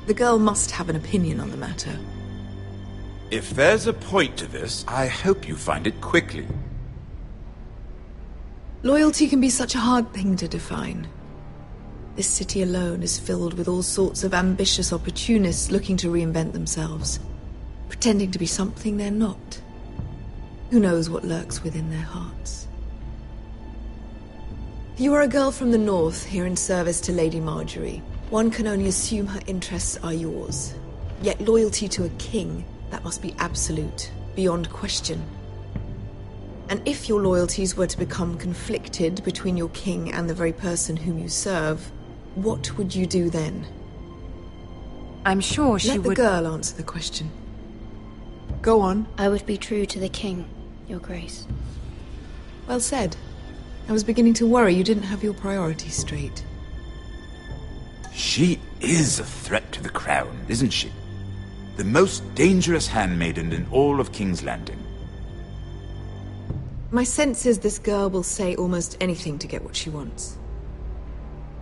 S: The girl must have an opinion on the matter.
R: If there's a point to this, I hope you find it quickly.
S: Loyalty can be such a hard thing to define. This city alone is filled with all sorts of ambitious opportunists looking to reinvent themselves, pretending to be something they're not. Who knows what lurks within their hearts? You are a girl from the north, here in service to Lady Marjorie. One can only assume her interests are yours. Yet loyalty to a king, that must be absolute, beyond question. And if your loyalties were to become conflicted between your king and the very person whom you serve, what would you do then?
Q: I'm sure she
S: would... Let the girl answer the question. Go on.
T: I would be true to the king, Your Grace.
S: Well said. I was beginning to worry you didn't have your priorities straight.
R: She is a threat to the crown, isn't she? The most dangerous handmaiden in all of King's Landing.
S: My sense is this girl will say almost anything to get what she wants.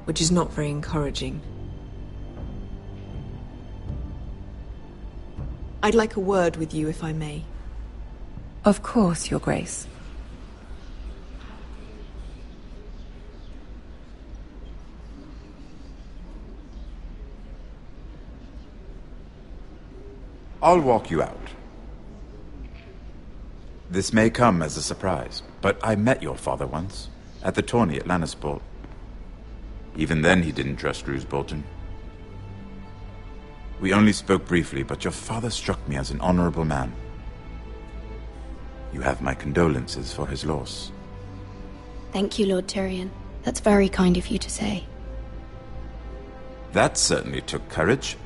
S: Which is not very encouraging. I'd like a word with you, if I may.
Q: Of course, Your Grace.
R: I'll walk you out. This may come as a surprise, but I met your father once, at the tourney at Lannisport. Even then he didn't trust Roose Bolton. We only spoke briefly, but your father struck me as an honorable man. You have my condolences for his loss.
T: Thank you, Lord Tyrion. That's very kind of you to say.
R: That certainly took courage.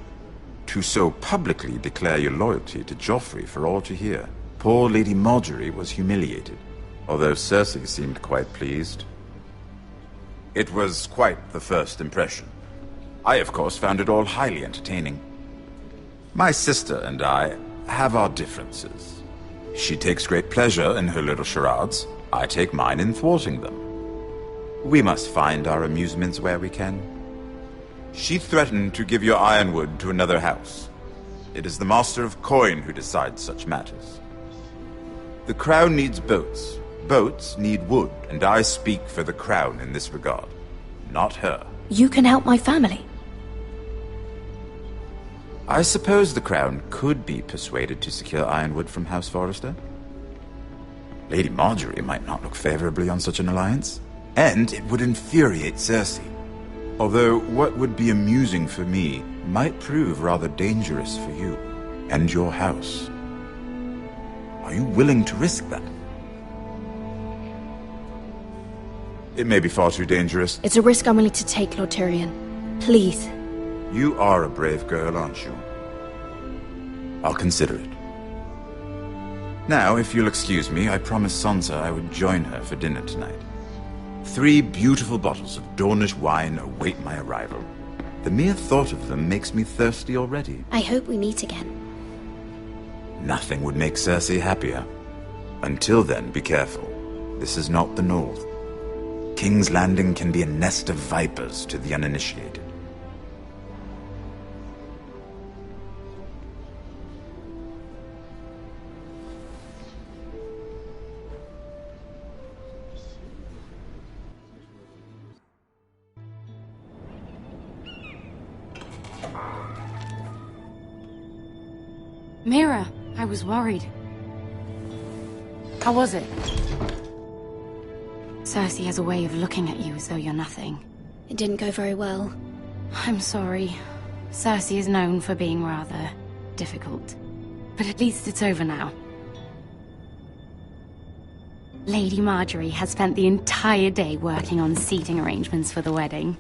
R: To so publicly declare your loyalty to Joffrey for all to hear. Poor Lady Marjorie was humiliated, although Cersei seemed quite pleased. It was quite the first impression. I, of course, found it all highly entertaining. My sister and I have our differences. She takes great pleasure in her little charades. I take mine in thwarting them. We must find our amusements where we can. She threatened to give your ironwood to another house. It is the Master of Coin who decides such matters. The crown needs boats. Boats need wood, and I speak for the crown in this regard, not her.
T: You can help my family.
R: I suppose the crown could be persuaded to secure ironwood from House Forrester. Lady Marjorie might not look favorably on such an alliance, and it would infuriate Cersei. Although what would be amusing for me might prove rather dangerous for you and your house. Are you willing to risk that? It may be far too dangerous.
T: It's a risk I'm willing to take, Lord Tyrion. Please.
R: You are a brave girl, aren't you? I'll consider it. Now, if you'll excuse me, I promised Sansa I would join her for dinner tonight. 3 beautiful bottles of Dornish wine await my arrival. The mere thought of them makes me thirsty already.
T: I hope we meet again.
R: Nothing would make Cersei happier. Until then, be careful. This is not the North. King's Landing can be a nest of vipers to the uninitiated.
Q: Mira, I was worried. How was it? Cersei has a way of looking at you as though you're nothing.
T: It didn't go very well.
Q: I'm sorry. Cersei is known for being rather difficult. But at least it's over now.
U: Lady Marjorie has spent the entire day working on seating arrangements for the wedding.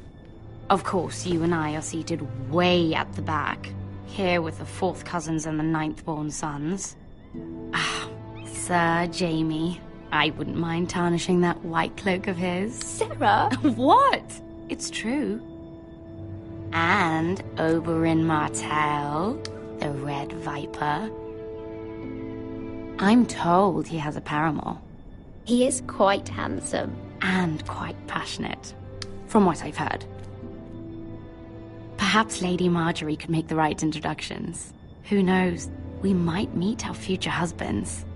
U: Of course, you and I are seated way at the back, here with the 4th cousins and the 9th-born sons. Ah, Sir Jaime. I wouldn't mind tarnishing that white cloak of his.
N: Sarah!
U: What? It's true. And Oberyn Martell, the Red Viper. I'm told he has a paramour.
N: He is quite handsome.
U: And quite passionate, from what I've heard. Perhaps Lady Marjorie could make the right introductions. Who knows? We might meet our future husbands.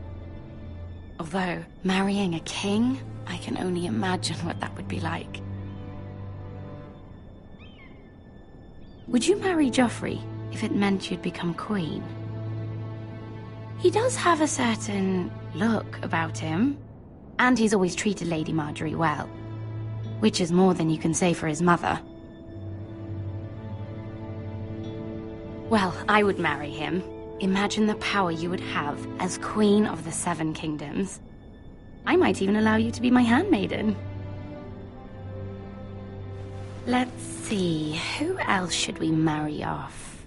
U: Although, marrying a king, I can only imagine what that would be like. Would you marry Joffrey if it meant you'd become queen? He does have a certain look about him. And he's always treated Lady Marjorie well. Which is more than you can say for his mother. Well, I would marry him. Imagine the power you would have as Queen of the 7 Kingdoms. I might even allow you to be my handmaiden. Let's see, who else should we marry off?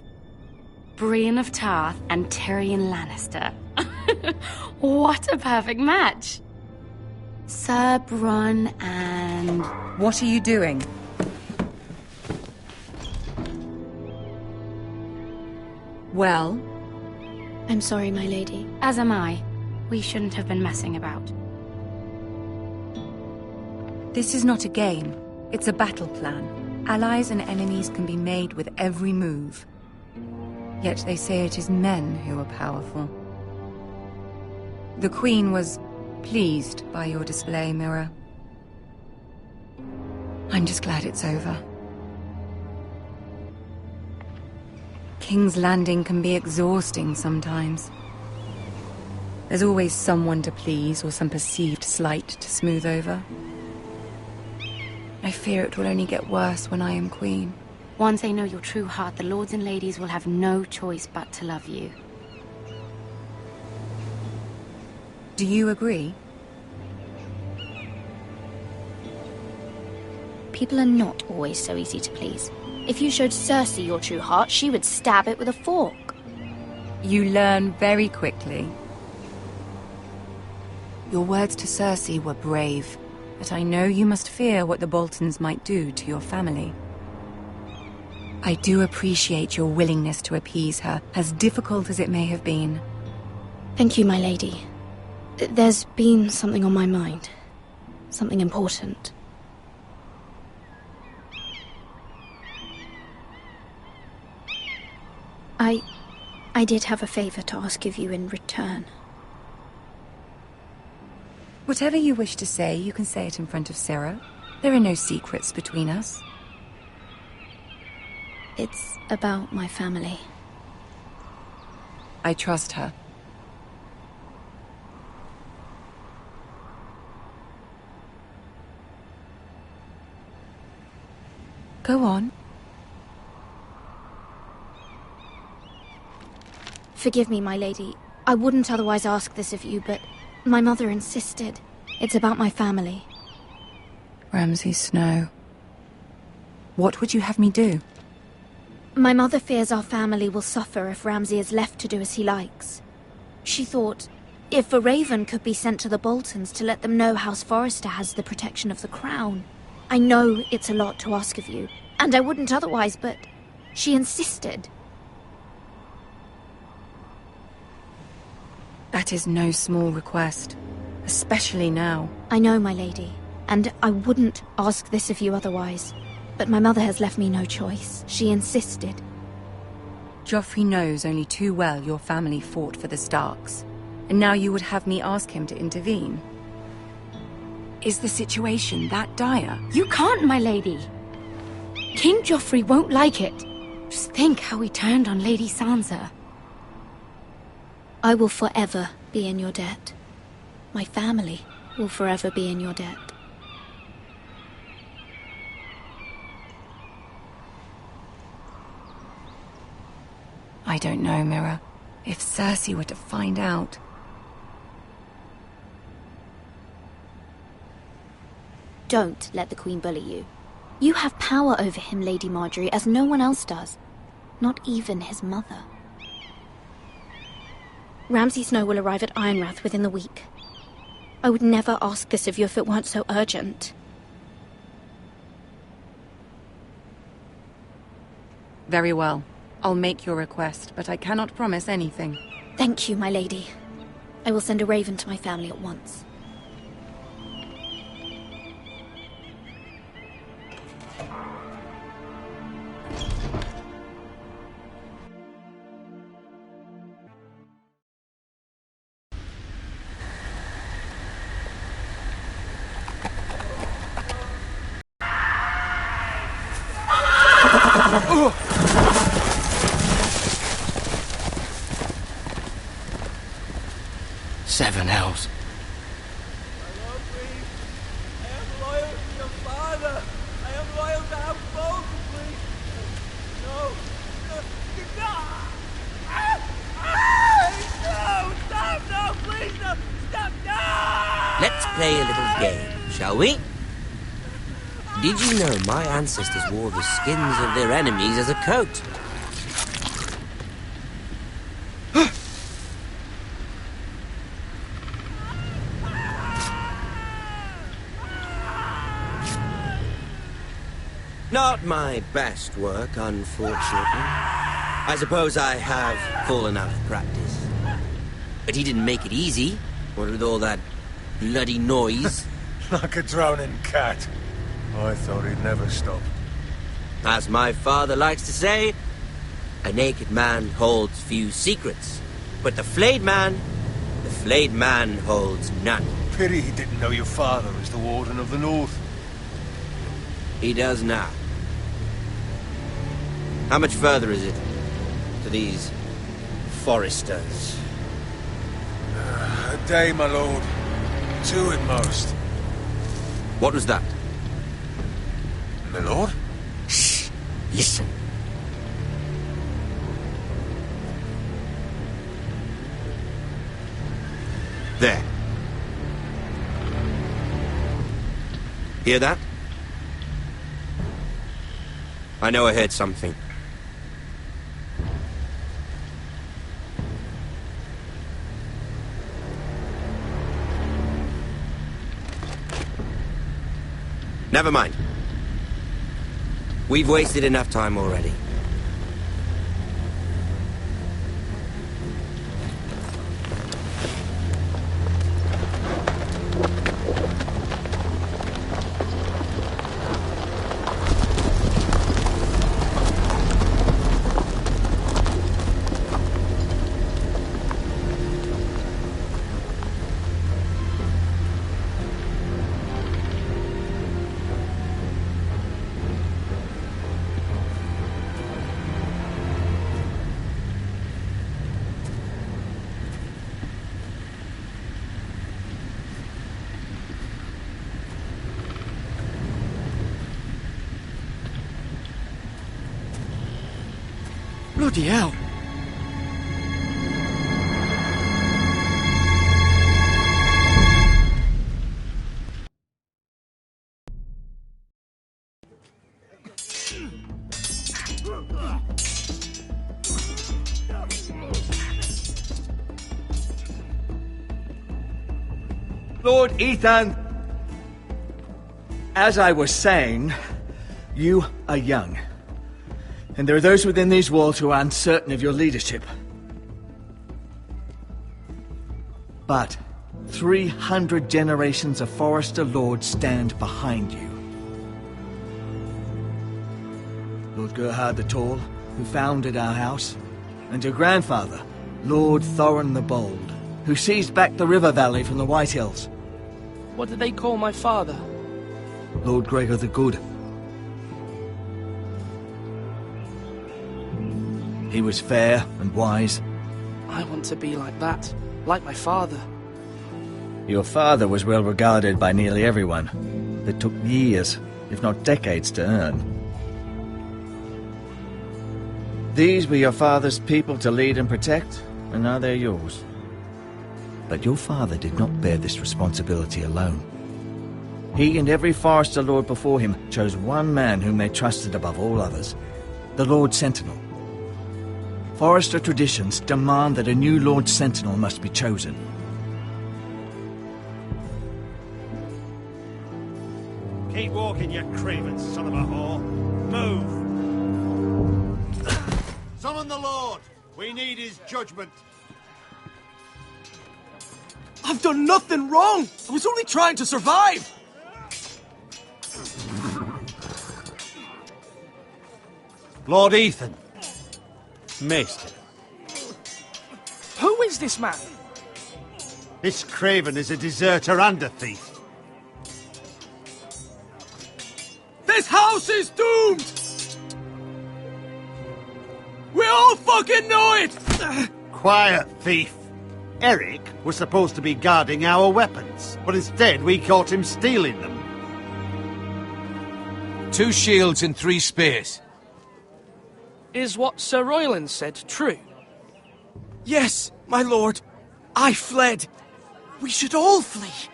U: Brienne of Tarth and Tyrion Lannister. What a perfect match! Sir Bronn and...
Q: What are you doing? Well?
T: I'm sorry, my lady.
U: As am I. We shouldn't have been messing about.
Q: This is not a game. It's a battle plan. Allies and enemies can be made with every move. Yet they say it is men who are powerful. The Queen was pleased by your display, Mira. I'm just glad it's over. King's Landing can be exhausting sometimes. There's always someone to please or some perceived slight to smooth over. I fear it will only get worse when I am queen.
U: Once they know your true heart, the lords and ladies will have no choice but to love you.
Q: Do you agree?
N: People are not always so easy to please. If you showed Cersei your true heart, she would stab it with a fork.
Q: You learn very quickly. Your words to Cersei were brave, but I know you must fear what the Boltons might do to your family. I do appreciate your willingness to appease her, as difficult as it may have been.
T: Thank you, my lady. There's been something on my mind. Something important. I did have a favor to ask of you in return.
Q: Whatever you wish to say, you can say it in front of Sarah. There are no secrets between us.
T: It's about my family.
Q: I trust her. Go on.
N: Forgive me, my lady. I wouldn't otherwise ask this of you, but my mother insisted. It's about my family.
Q: Ramsay Snow. What would you have me do?
N: My mother fears our family will suffer if Ramsay is left to do as he likes. She thought, if a raven could be sent to the Boltons to let them know House Forrester has the protection of the crown. I know it's a lot to ask of you, and I wouldn't otherwise, but she insisted.
Q: That is no small request, especially now.
N: I know, my lady, and I wouldn't ask this of you otherwise. But my mother has left me no choice. She insisted.
Q: Joffrey knows only too well your family fought for the Starks, and now you would have me ask him to intervene. Is the situation that dire?
U: You can't, my lady. King Joffrey won't like it. Just think how he turned on Lady Sansa.
T: I will forever be in your debt. My family will forever be in your debt.
Q: I don't know, Mira. If Cersei were to find out...
T: don't let the Queen bully you. You have power over him, Lady Marjorie, as no one else does. Not even his mother. Ramsay Snow will arrive at Ironrath within the week. I would never ask this of you if it weren't so urgent.
Q: Very well. I'll make your request, but I cannot promise anything.
T: Thank you, my lady. I will send a raven to my family at once.
D: Seven hells.
A: Let's play a little game, shall we? Did you know my ancestors wore the skins of their enemies as a coat? Not my best work, unfortunately. I suppose I have fallen out of practice. But he didn't make it easy, what with all that bloody noise.
F: Like a drowning cat. I thought he'd never stop.
A: As my father likes to say, a naked man holds few secrets. But the flayed man holds none.
F: Pity he didn't know your father was the Warden of the North.
A: He does now. How much further is it to these Foresters?
F: A day, my lord. 2 at most.
A: What was that?
F: My lord?
A: Shh! Listen. There. Hear that? I know I heard something. Never mind. We've wasted enough time already. Bloody hell!
J: Lord Ethan! As I was saying, you are young. And there are those within these walls who are uncertain of your leadership. But 300 generations of Forester lords stand behind you. Lord Gerhard the Tall, who founded our house, and your grandfather, Lord Thorin the Bold, who seized back the river valley from the White Hills.
O: What did they call my father?
J: Lord Gregor the Good. He was fair and wise.
O: I want to be like that, like my father.
J: Your father was well regarded by nearly everyone. It took years, if not decades, to earn. These were your father's people to lead and protect, and now they're yours. But your father did not bear this responsibility alone. He and every Forester Lord before him chose one man whom they trusted above all others, the Lord Sentinel. Forester traditions demand that a new Lord Sentinel must be chosen.
M: Keep walking, you craven son of a whore. Move!
E: Summon the Lord! We need his judgment.
I: I've done nothing wrong! I was only trying to survive!
M: Lord Ethan. Maester.
O: Who is this man?
M: This craven is a deserter and a thief.
I: This house is doomed! We all fucking know it!
M: Quiet, thief. Eric was supposed to be guarding our weapons, but instead we caught him stealing them.
F: 2 shields and 3 spears.
O: Is what Sir Royland said true?
I: Yes, my lord. I fled. We should all flee.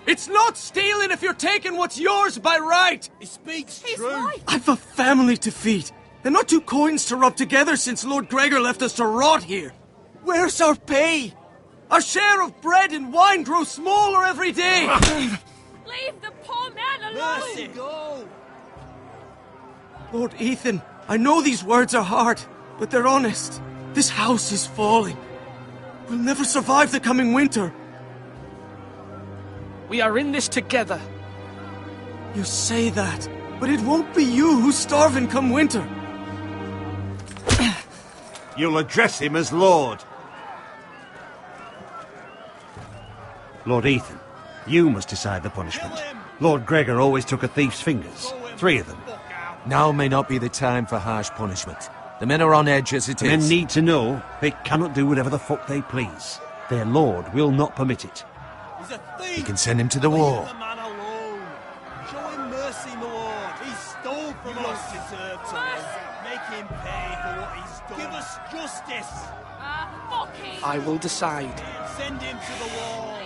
I: It's not stealing if you're taking what's yours by right.
M: He speaks
I: He's
M: true.
I: right. I've a family to feed, and not 2 coins to rub together since Lord Gregor left us to rot here. Where's our pay? Our share of bread and wine grows smaller every day.
N: Leave the poor man alone!
M: Mercy, go!
I: Lord Ethan, I know these words are hard, but they're honest. This house is falling. We'll never survive the coming winter.
O: We are in this together.
I: You say that, but it won't be you who's starving come winter.
M: You'll address him as Lord. Lord Ethan, you must decide the punishment. Lord Gregor always took a thief's fingers. 3 of them.
F: Now may not be the time for harsh punishment. The men are on edge as it
M: The men
F: is.
M: need to know they cannot do whatever the fuck they please. Their lord will not permit it.
E: He's a thief!
F: You can send him to the war.
E: Leave the man alone. Show him mercy, my lord. He stole from us. You don't deserve to live. Make him pay for what he's done. Give us justice.
O: I will decide.
E: Send him to the wall.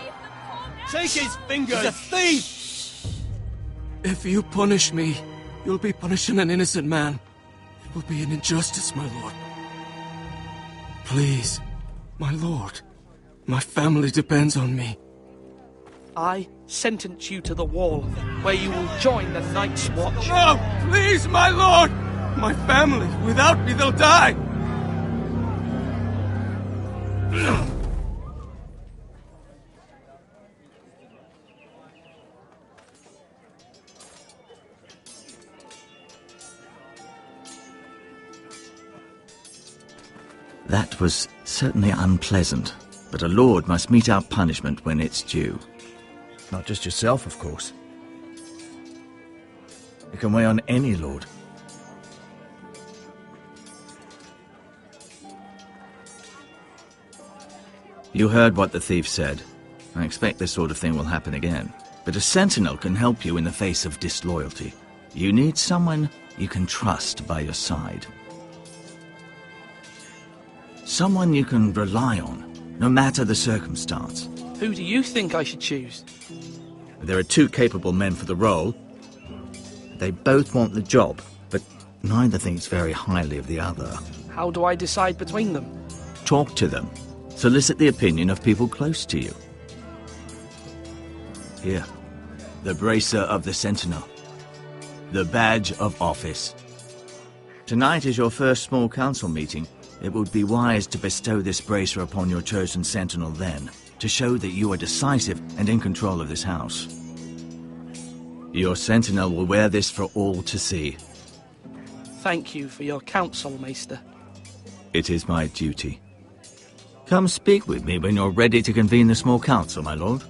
E: Take his fingers. He's a thief!
I: If you punish me, you'll be punishing an innocent man. It will be an injustice, my lord. Please, my lord. My family depends on me.
O: I sentence you to the wall, where you will join the Night's Watch.
I: No! Please, my lord! My family, without me, they'll die!
J: That was certainly unpleasant, but a lord must mete out punishment when it's due. Not just yourself, of course. It can weigh on any lord. You heard what the thief said. I expect this sort of thing will happen again. But a sentinel can help you in the face of disloyalty. You need someone you can trust by your side. Someone you can rely on, no matter the circumstance.
O: Who do you think I should choose?
J: There are 2 capable men for the role. They both want the job, but neither thinks very highly of the other.
O: How do I decide between them?
J: Talk to them. Solicit the opinion of people close to you. Here, the bracer of the Sentinel. The badge of office. Tonight is your first small council meeting. It would be wise to bestow this bracer upon your chosen sentinel then, to show that you are decisive and in control of this house. Your sentinel will wear this for all to see.
O: Thank you for your counsel, Maester.
J: It is my duty. Come speak with me when you're ready to convene the small council, my lord.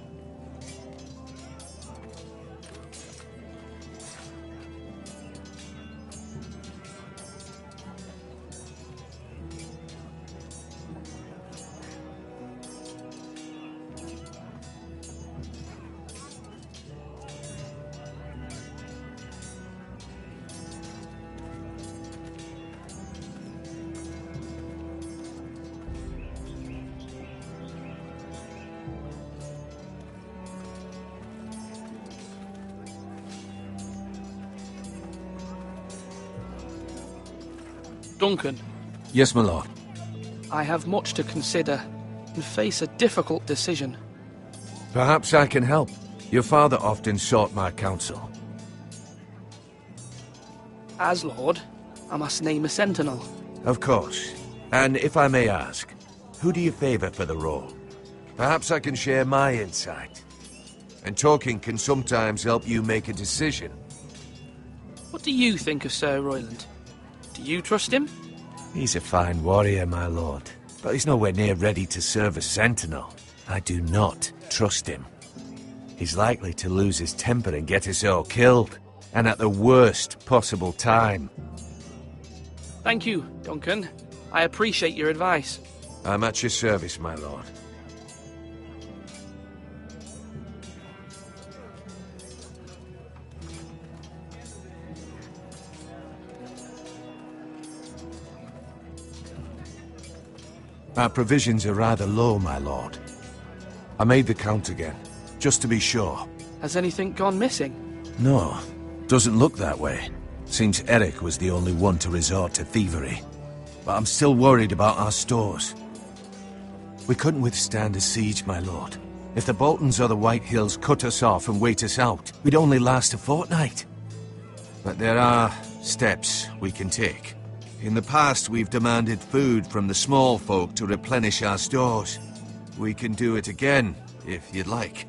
O: Duncan,
F: Yes, my lord.
O: I have much to consider and face a difficult decision.
F: Perhaps I can help. Your father often sought my counsel.
O: As Lord, I must name a sentinel.
F: Of course. And if I may ask, who do you favor for the role? Perhaps I can share my insight. And talking can sometimes help you make a decision.
O: What do you think of Sir Royland? Do you trust him?
F: He's a fine warrior, my lord. But he's nowhere near ready to serve as sentinel. I do not trust him. He's likely to lose his temper and get us all killed. And at the worst possible time.
O: Thank you, Duncan. I appreciate your advice.
F: I'm at your service, my lord. Our provisions are rather low, my lord. I made the count again, just to be sure.
O: Has anything gone missing?
F: No, doesn't look that way. Seems Eric was the only one to resort to thievery. But I'm still worried about our stores. We couldn't withstand a siege, my lord. If the Boltons or the White Hills cut us off and wait us out, we'd only last a fortnight. But there are steps we can take. In the past, we've demanded food from the small folk to replenish our stores. We can do it again, if you'd like.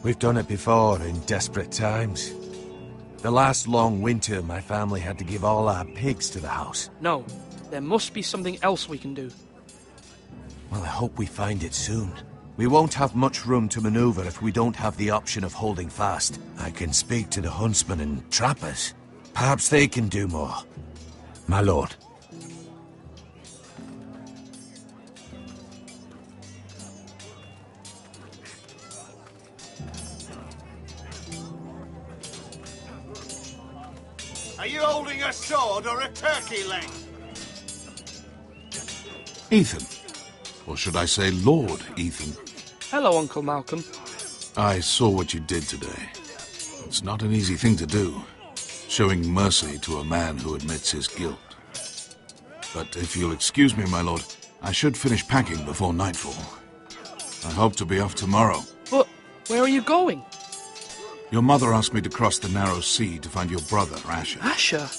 F: We've done it before in desperate times. The last long winter, my family had to give all our pigs to the house.
O: No, there must be something else we can do.
F: Well, I hope we find it soon. We won't have much room to maneuver if we don't have the option of holding fast. I can speak to the huntsmen and trappers. Perhaps they can do more. My lord.
E: Are you holding a sword or a turkey leg?
H: Ethan. Or should I say Lord Ethan?
O: Hello, Uncle Malcolm.
H: I saw what you did today. It's not an easy thing to do, showing mercy to a man who admits his guilt. But if you'll excuse me, my lord, I should finish packing before nightfall. I hope to be off tomorrow.
O: But where are you going?
H: Your mother asked me to cross the narrow sea to find your brother, Asher.
O: Asher?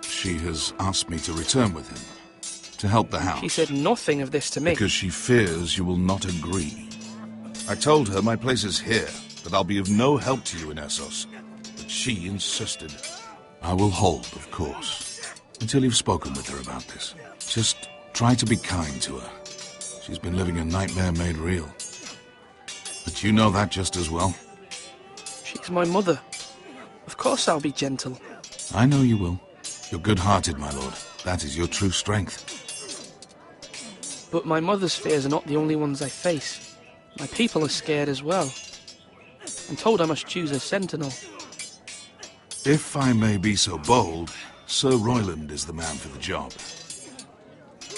H: She has asked me to return with him, to help the house.
O: She said nothing of this to me.
H: Because she fears you will not agree. I told her my place is here, that I'll be of no help to you in Essos. But she insisted. I will hold, of course, until you've spoken with her about this. Just try to be kind to her. She's been living a nightmare made real. But you know that just as well.
O: She's my mother. Of course I'll be gentle.
H: I know you will. You're good-hearted, my lord. That is your true strength.
O: But my mother's fears are not the only ones I face. My people are scared as well. I'm told I must choose a sentinel.
H: If I may be so bold, Sir Royland is the man for the job.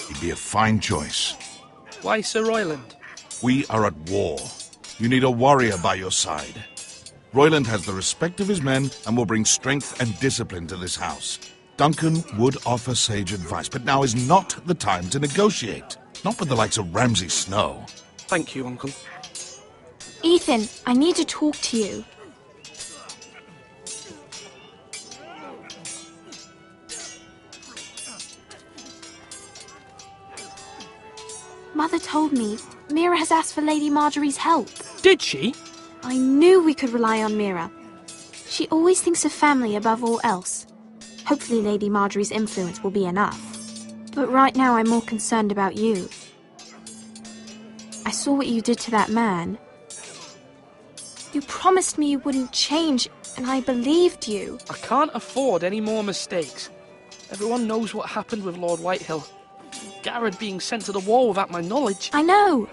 H: He'd be a fine choice.
O: Why Sir Royland?
H: We are at war. You need a warrior by your side. Royland has the respect of his men and will bring strength and discipline to this house. Duncan would offer sage advice, but now is not the time to negotiate. Not with the likes of Ramsay Snow.
O: Thank you, Uncle.
N: Ethan, I need to talk to you. Mother told me Mira has asked for Lady Marjorie's help.
O: Did she?
N: I knew we could rely on Mira. She always thinks of family above all else. Hopefully Lady Marjorie's influence will be enough. But right now I'm more concerned about you. I saw what you did to that man. You promised me you wouldn't change, and I believed you.
O: I can't afford any more mistakes. Everyone knows what happened with Lord Whitehill. Garrett being sent to the war without my knowledge.
N: I know.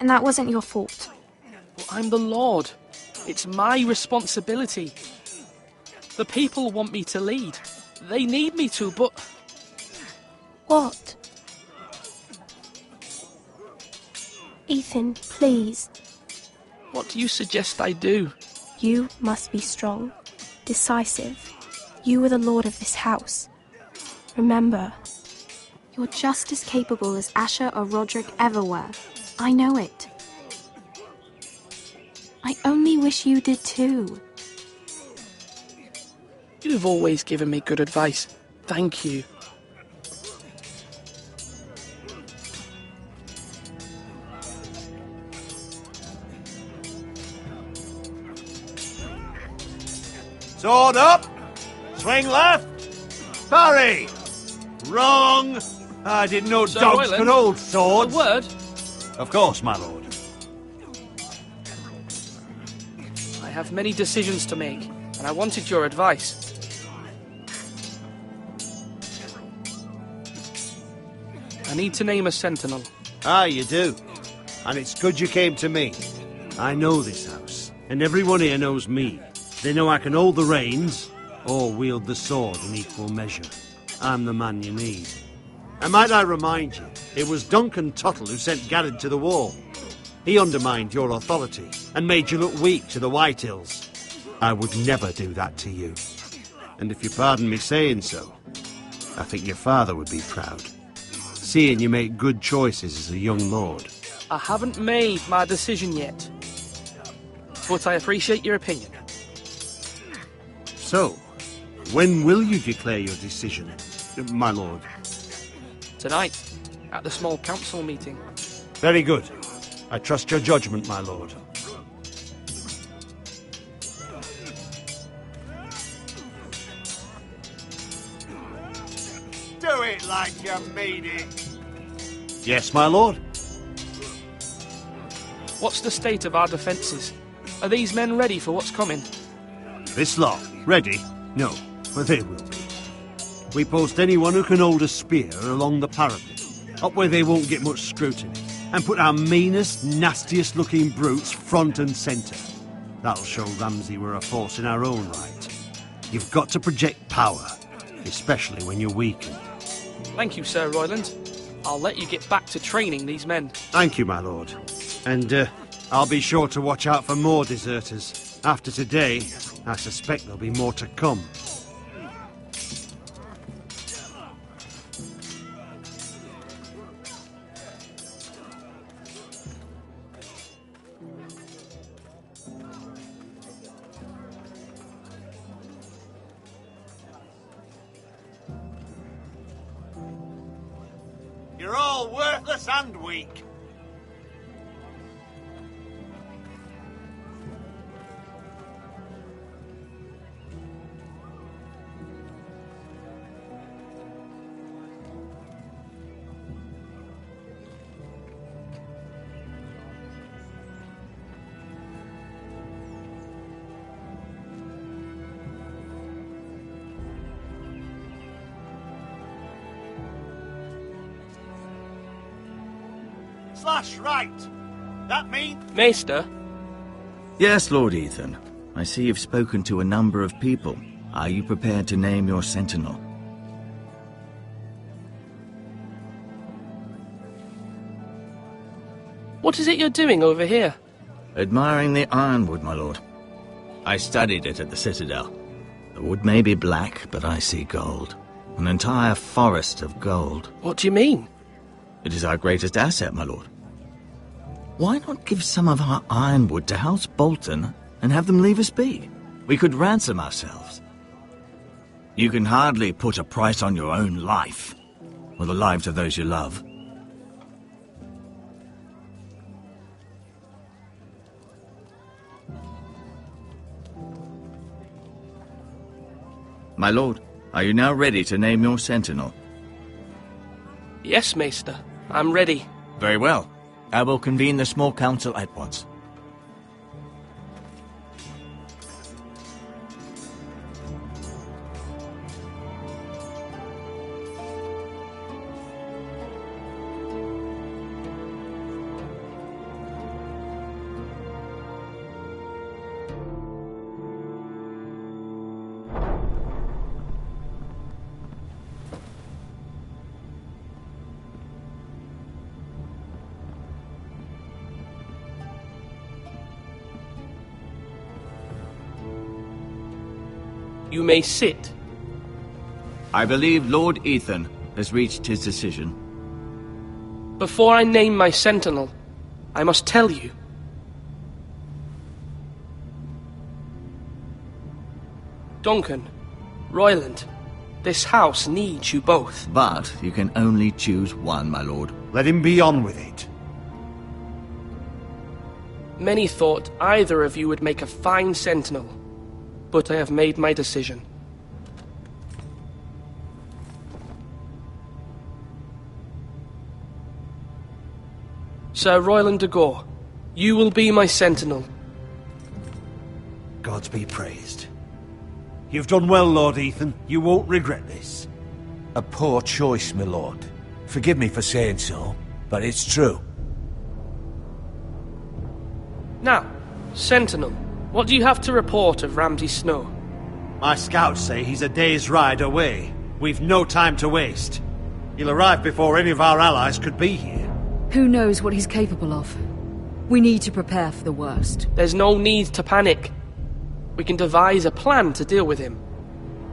N: And that wasn't your fault.
O: But I'm the Lord. It's my responsibility. The people want me to lead. They need me to, but...
N: What? Ethan, please.
O: What do you suggest I do?
N: You must be strong, decisive. You are the lord of this house. Remember, You're just as capable as Asher or Roderick ever were. I know it. I only wish you did too.
O: You've always given me good advice. Thank you.
E: Sword up! Swing left! Parry! Wrong! I didn't know
O: Sir
E: dogs
O: Royland,
E: could hold swords.
O: A word?
E: Of course, my lord.
O: I have many decisions to make, and I wanted your advice. I need to name a sentinel.
M: Ah, you do. And it's good you came to me. I know this house, and everyone here knows me. They know I can hold the reins, or wield the sword in equal measure. I'm the man you need. And might I remind you, it was Duncan Tuttle who sent Garrett to the wall. He undermined your authority, and made you look weak to the White Hills. I would never do that to you. And if you pardon me saying so, I think your father would be proud. Seeing you make good choices as a young lord.
O: I haven't made my decision yet, but I appreciate your opinion.
M: So, when will you declare your decision, my lord?
O: Tonight, at the small council meeting.
M: Very good. I trust your judgment, my lord.
E: Do it like you mean it.
M: Yes, my lord.
O: What's the state of our defences? Are these men ready for what's coming?
M: This lot, ready? No, but they will be. We post anyone who can hold a spear along the parapet, up where they won't get much scrutiny, and put our meanest, nastiest looking brutes front and centre. That'll show Ramsay we're a force in our own right. You've got to project power, especially when you're weakened.
O: Thank you, Sir Royland. I'll let you get back to training these men.
M: Thank you, my lord. And I'll be sure to watch out for more deserters. After today, I suspect there'll be more to come.
E: You're all worthless and weak. Slash right. That mean?
O: Maester?
J: Yes, Lord Ethan. I see you've spoken to a number of people. Are you prepared to name your sentinel?
O: What is it you're doing over here?
J: Admiring the ironwood, my lord. I studied it at the Citadel. The wood may be black, but I see gold. An entire forest of gold.
O: What do you mean?
J: It is our greatest asset, my lord. Why not give some of our ironwood to House Bolton and have them leave us be? We could ransom ourselves. You can hardly put a price on your own life, or the lives of those you love. My lord, are you now ready to name your sentinel?
O: Yes, Maester. I'm ready.
J: Very well. I will convene the small council at once.
O: You may sit.
J: I believe Lord Ethan has reached his decision.
O: Before I name my sentinel, I must tell you. Duncan, Royland, this house needs you both.
J: But you can only choose one, my lord.
M: Let him be on with it.
O: Many thought either of you would make a fine sentinel, but I have made my decision. Sir Royland de Gore, you will be my sentinel.
M: Gods be praised. You've done well, Lord Ethan. You won't regret this.
F: A poor choice, my lord. Forgive me for saying so, but it's true.
O: Now, sentinel, what do you have to report of Ramsay Snow?
M: My scouts say he's a day's ride away. We've no time to waste. He'll arrive before any of our allies could be here.
K: Who knows what he's capable of? We need to prepare for the worst.
O: There's no need to panic. We can devise a plan to deal with him.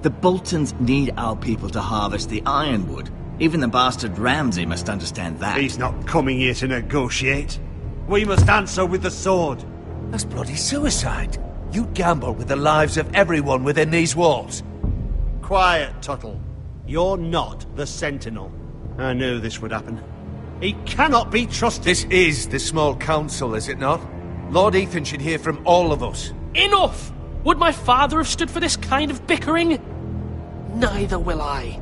J: The Boltons need our people to harvest the ironwood. Even the bastard Ramsay must understand that.
M: He's not coming here to negotiate. We must answer with the sword.
F: That's bloody suicide. You gamble with the lives of everyone within these walls.
M: Quiet, Tuttle. You're not the Sentinel. I knew this would happen. He cannot be trusted.
F: This is the small council, is it not? Lord Ethan should hear from all of us.
O: Enough! Would my father have stood for this kind of bickering? Neither will I.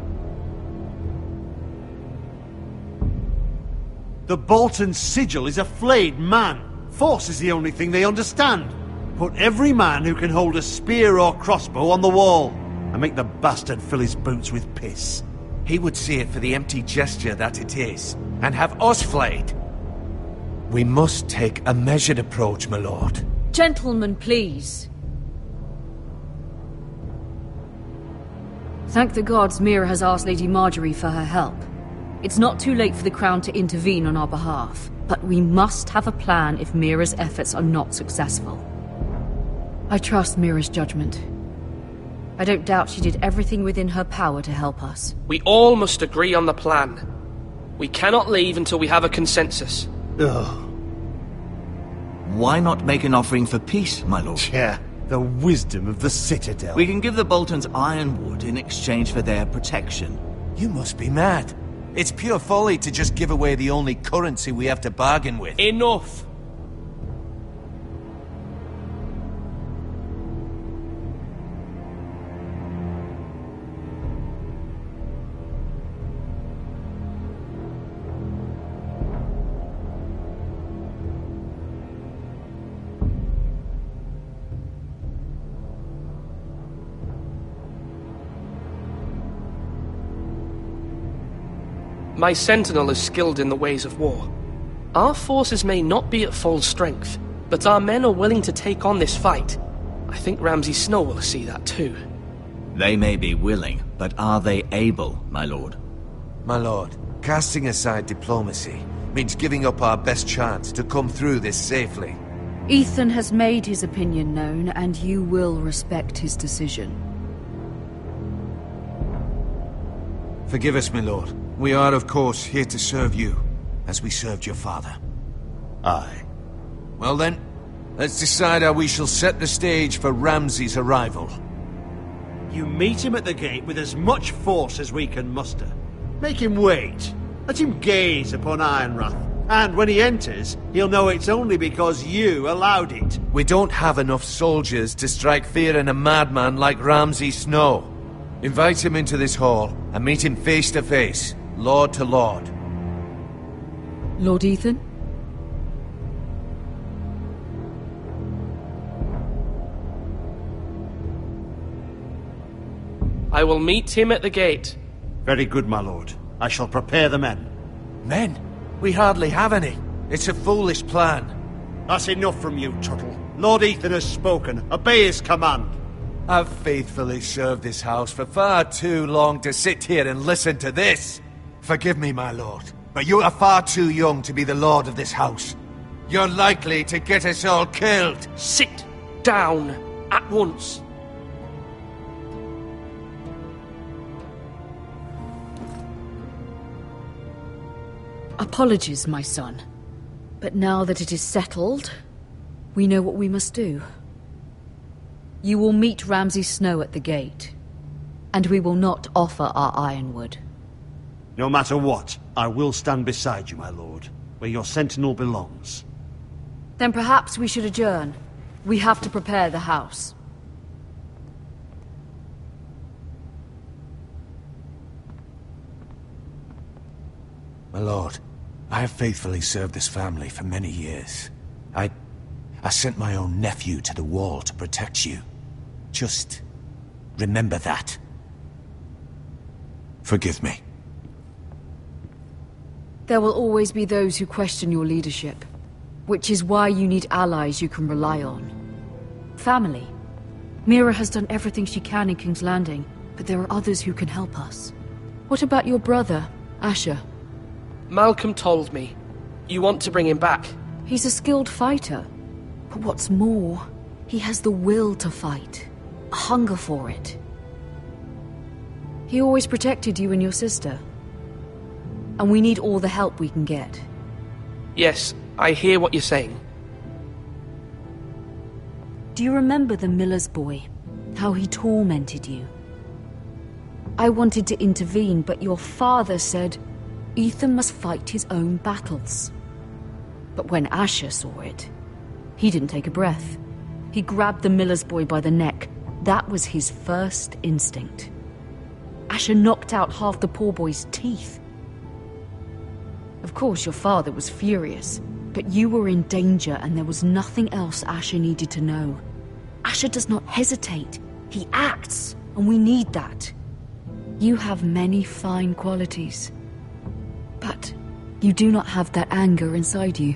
M: The Bolton sigil is a flayed man. Force is the only thing they understand. Put every man who can hold a spear or crossbow on the wall, and make the bastard fill his boots with piss.
F: He would see it for the empty gesture that it is, and have us flayed. We must take a measured approach, my lord.
K: Gentlemen, please. Thank the gods Mira has asked Lady Marjorie for her help. It's not too late for the Crown to intervene on our behalf, but we must have a plan if Mira's efforts are not successful. I trust Mira's judgment. I don't doubt she did everything within her power to help us.
O: We all must agree on the plan. We cannot leave until we have a consensus.
M: Ugh.
J: Why not make an offering for peace, my lord?
M: Yeah, the wisdom of the Citadel.
J: We can give the Boltons ironwood in exchange for their protection.
F: You must be mad. It's pure folly to just give away the only currency we have to bargain with.
O: Enough! My sentinel is skilled in the ways of war. Our forces may not be at full strength, but our men are willing to take on this fight. I think Ramsay Snow will see that too.
J: They may be willing, but are they able, my lord?
F: My lord, casting aside diplomacy means giving up our best chance to come through this safely.
K: Ethan has made his opinion known, and you will respect his decision.
F: Forgive us, my lord. We are, of course, here to serve you, as we served your father.
M: Aye.
F: Well then, let's decide how we shall set the stage for Ramsay's arrival.
M: You meet him at the gate with as much force as we can muster. Make him wait. Let him gaze upon Ironrath. And when he enters, he'll know it's only because you allowed it.
F: We don't have enough soldiers to strike fear in a madman like Ramsay Snow. Invite him into this hall, and meet him face to face, lord to lord.
K: Lord Ethan?
O: I will meet him at the gate.
M: Very good, my lord. I shall prepare the men.
F: Men? We hardly have any. It's a foolish plan.
M: That's enough from you, Tuttle. Lord Ethan has spoken. Obey his command.
F: I've faithfully served this house for far too long to sit here and listen to this. Forgive me, my lord, but you are far too young to be the lord of this house. You're likely to get us all killed.
O: Sit down at once.
K: Apologies, my son. But now that it is settled, we know what we must do. You will meet Ramsay Snow at the gate, and we will not offer our ironwood.
M: No matter what, I will stand beside you, my lord, where your sentinel belongs.
K: Then perhaps we should adjourn. We have to prepare the house.
F: My lord, I have faithfully served this family for many years. I sent my own nephew to the wall to protect you. Just remember that. Forgive me.
K: There will always be those who question your leadership, which is why you need allies you can rely on. Family. Mira has done everything she can in King's Landing, but there are others who can help us. What about your brother, Asher?
O: Malcolm told me. You want to bring him back?
K: He's a skilled fighter. But what's more, he has the will to fight. A hunger for it. He always protected you and your sister. And we need all the help we can get.
O: Yes, I hear what you're saying.
K: Do you remember the miller's boy? How he tormented you? I wanted to intervene, but your father said Ethan must fight his own battles. But when Asher saw it, he didn't take a breath. He grabbed the miller's boy by the neck. That was his first instinct. Asher knocked out half the poor boy's teeth. Of course, your father was furious, but you were in danger and there was nothing else Asher needed to know. Asher does not hesitate. He acts, and we need that. You have many fine qualities. But you do not have that anger inside you.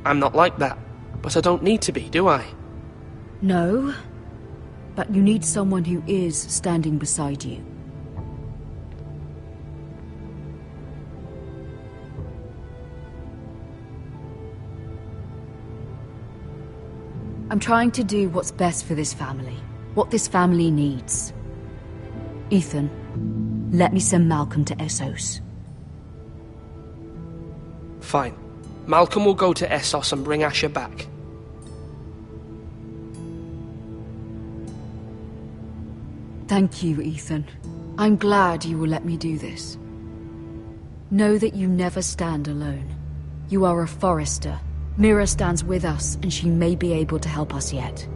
O: I'm not like that, but I don't need to be, do I?
K: No, but you need someone who is standing beside you. I'm trying to do what's best for this family, what this family needs. Ethan, let me send Malcolm to Essos.
O: Fine. Malcolm will go to Essos and bring Asher back.
K: Thank you, Ethan. I'm glad you will let me do this. Know that you never stand alone. You are a Forrester. Mira stands with us, and she may be able to help us yet.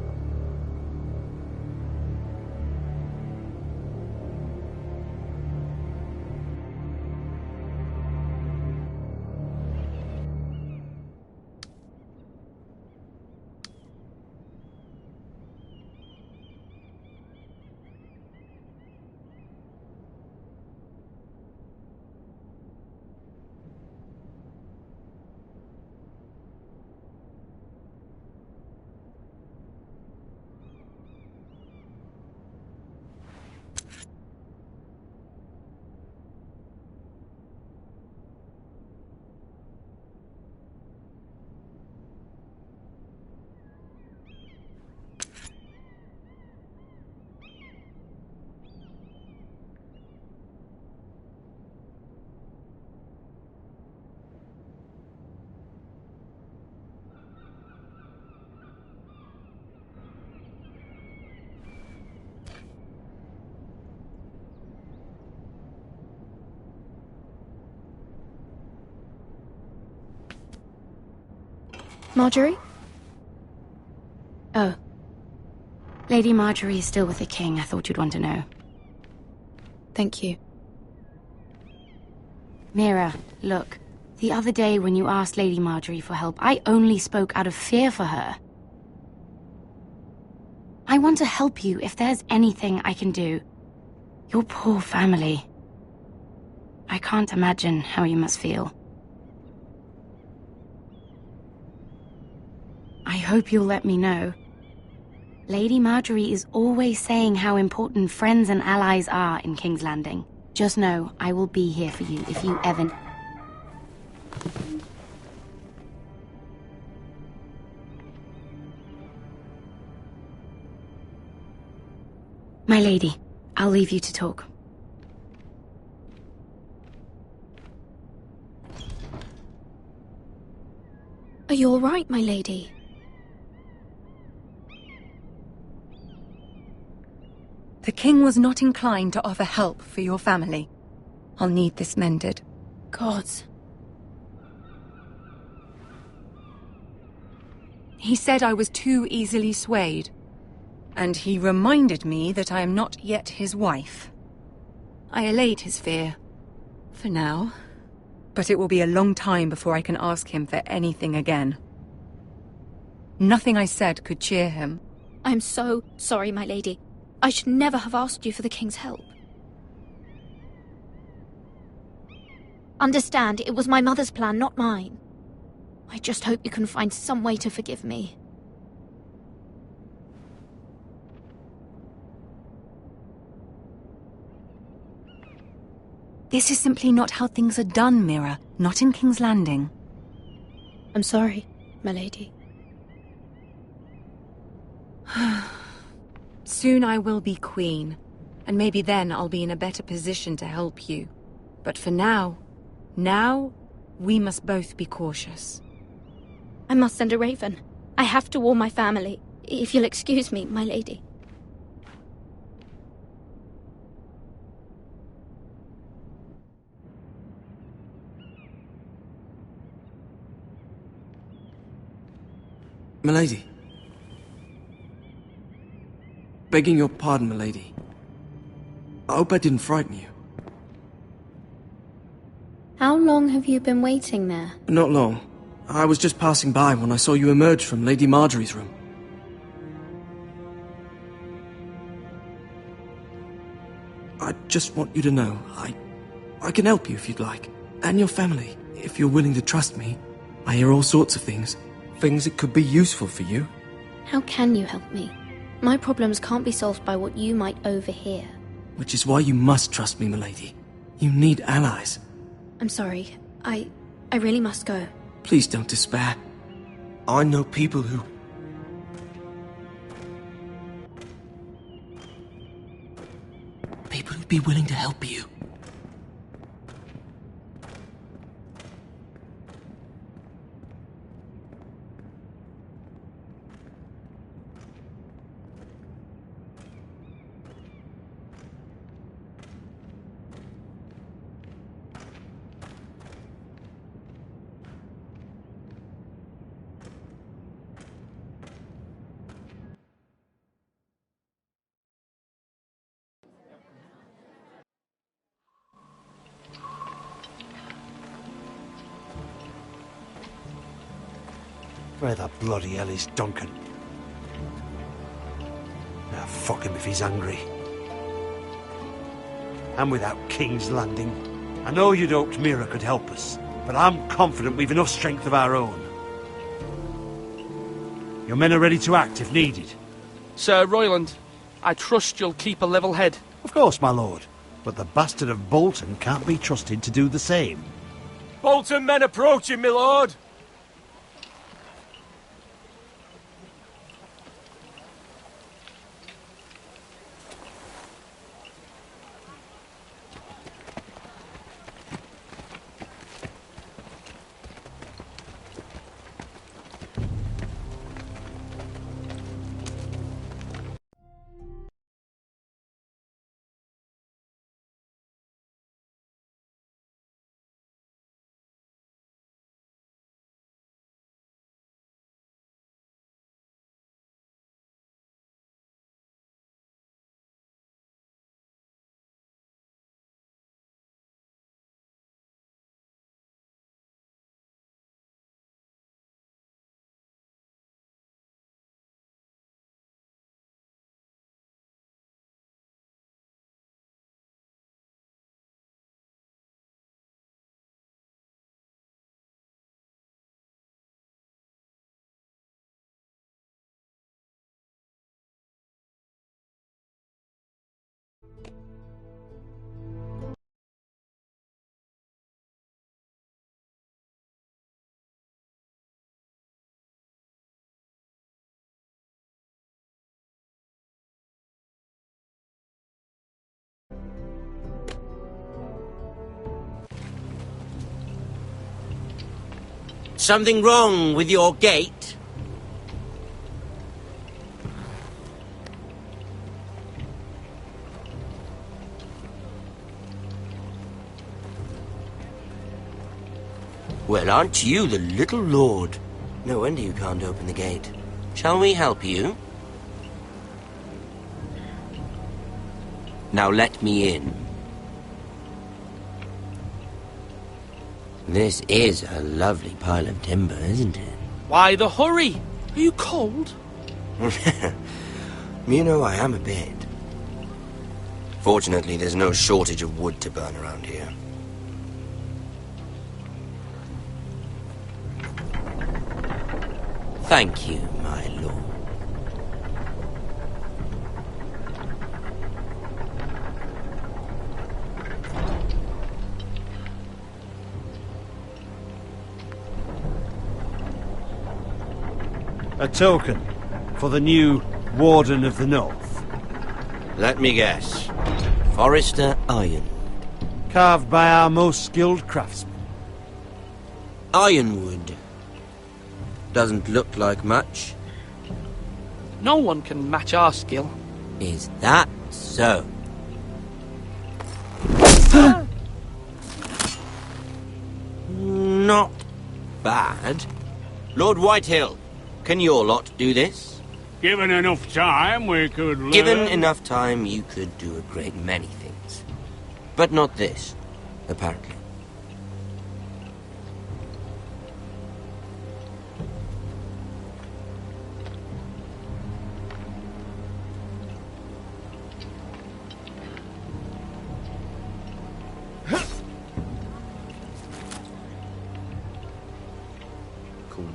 T: Marjorie?
U: Oh. Lady Marjorie is still with the king. I thought you'd want to know.
T: Thank you.
U: Mira, look. The other day when you asked Lady Marjorie for help, I only spoke out of fear for her. I want to help you if there's anything I can do. Your poor family. I can't imagine how you must feel. I hope you'll let me know. Lady Marjorie is always saying how important friends and allies are in King's Landing. Just know I will be here for you if you ever... My lady, I'll leave you to talk.
T: Are you all right, my lady?
Q: The king was not inclined to offer help for your family. I'll need this mended.
T: Gods.
Q: He said I was too easily swayed. And he reminded me that I am not yet his wife. I allayed his fear. For now. But it will be a long time before I can ask him for anything again. Nothing I said could cheer him.
T: I'm so sorry, my lady. I should never have asked you for the king's help. Understand, it was my mother's plan, not mine. I just hope you can find some way to forgive me.
Q: This is simply not how things are done, Mira. Not in King's Landing.
T: I'm sorry, my lady.
Q: Soon I will be queen, and maybe then I'll be in a better position to help you. But for now, we must both be cautious.
T: I must send a raven. I have to warn my family. If you'll excuse me, my lady.
P: Milady. Begging your pardon, milady. I hope I didn't frighten you.
T: How long have you been waiting there?
P: Not long. I was just passing by when I saw you emerge from Lady Marjorie's room. I just want you to know, I can help you if you'd like. And your family, if you're willing to trust me. I hear all sorts of things. Things that could be useful for you.
T: How can you help me? My problems can't be solved by what you might overhear.
P: Which is why you must trust me, milady. You need allies.
T: I'm sorry. I really must go.
P: Please don't despair. I know people who... People who'd be willing to help you.
M: Where the bloody hell is Duncan? Now fuck him if he's hungry. And without King's Landing. I know you'd hoped Mira could help us, but I'm confident we've enough strength of our own. Your men are ready to act if needed.
O: Sir Royland, I trust you'll keep a level head.
M: Of course, my lord. But the bastard of Bolton can't be trusted to do the same.
E: Bolton men approaching, my lord!
A: Something wrong with your gate? Well, aren't you the little lord? No wonder you can't open the gate. Shall we help you? Now let me in. This is a lovely pile of timber, isn't it?
O: Why the hurry? Are you cold?
A: You know, I am a bit. Fortunately, there's no shortage of wood to burn around here. Thank you, my lord.
M: A token for the new Warden of the North.
A: Let me guess. Forrester Ironwood.
M: Carved by our most skilled craftsmen.
A: Ironwood. Doesn't look like much.
O: No one can match our skill.
A: Is that so? Not bad. Lord Whitehill, can your lot do this?
B: Given enough time, we could learn.
A: Given enough time, you could do a great many things. But not this, apparently.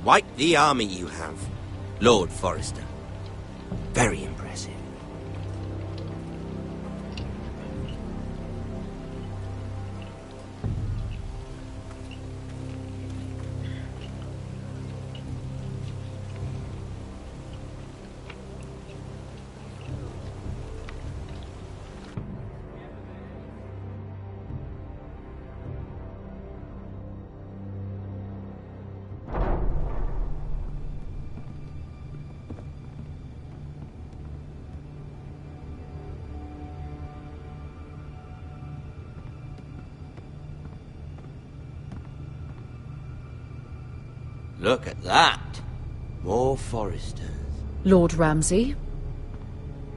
A: Quite the army you have, Lord Forrester. Very impressive. Look at that. More Forresters.
K: Lord Ramsay?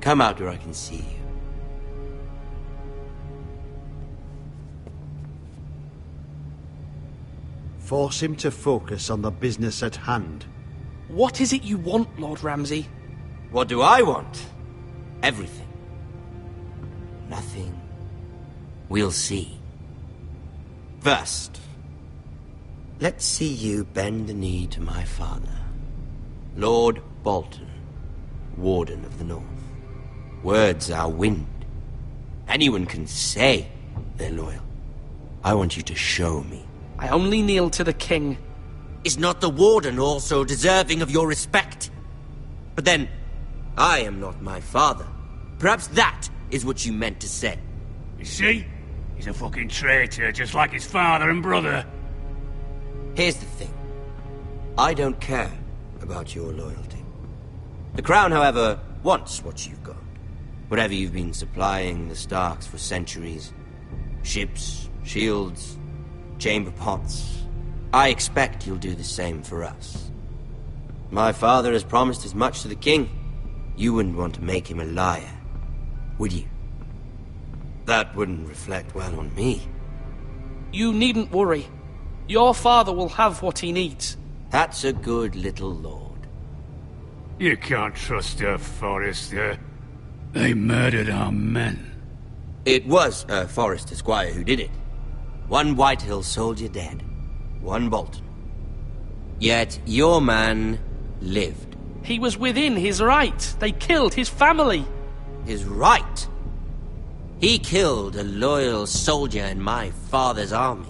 A: Come out where I can see you.
M: Force him to focus on the business at hand.
O: What is it you want, Lord Ramsay?
A: What do I want? Everything. Nothing. We'll see. First, let's see you bend the knee to my father, Lord Bolton, Warden of the North. Words are wind. Anyone can say they're loyal. I want you to show me.
O: I only kneel to the king.
A: Is not the Warden also deserving of your respect? But then, I am not my father. Perhaps that is what you meant to say.
B: You see? He's a fucking traitor, just like his father and brother.
A: Here's the thing. I don't care about your loyalty. The Crown, however, wants what you've got. Whatever you've been supplying the Starks for centuries. Ships, shields, chamber pots. I expect you'll do the same for us. My father has promised as much to the king. You wouldn't want to make him a liar, would you? That wouldn't reflect well on me.
O: You needn't worry. Your father will have what he needs.
A: That's a good little lord.
B: You can't trust her, Forrester. They murdered our men.
A: It was a Forrester squire who did it. One Whitehill soldier dead. One Bolton. Yet your man lived.
O: He was within his right. They killed his family.
A: His right? He killed a loyal soldier in my father's army.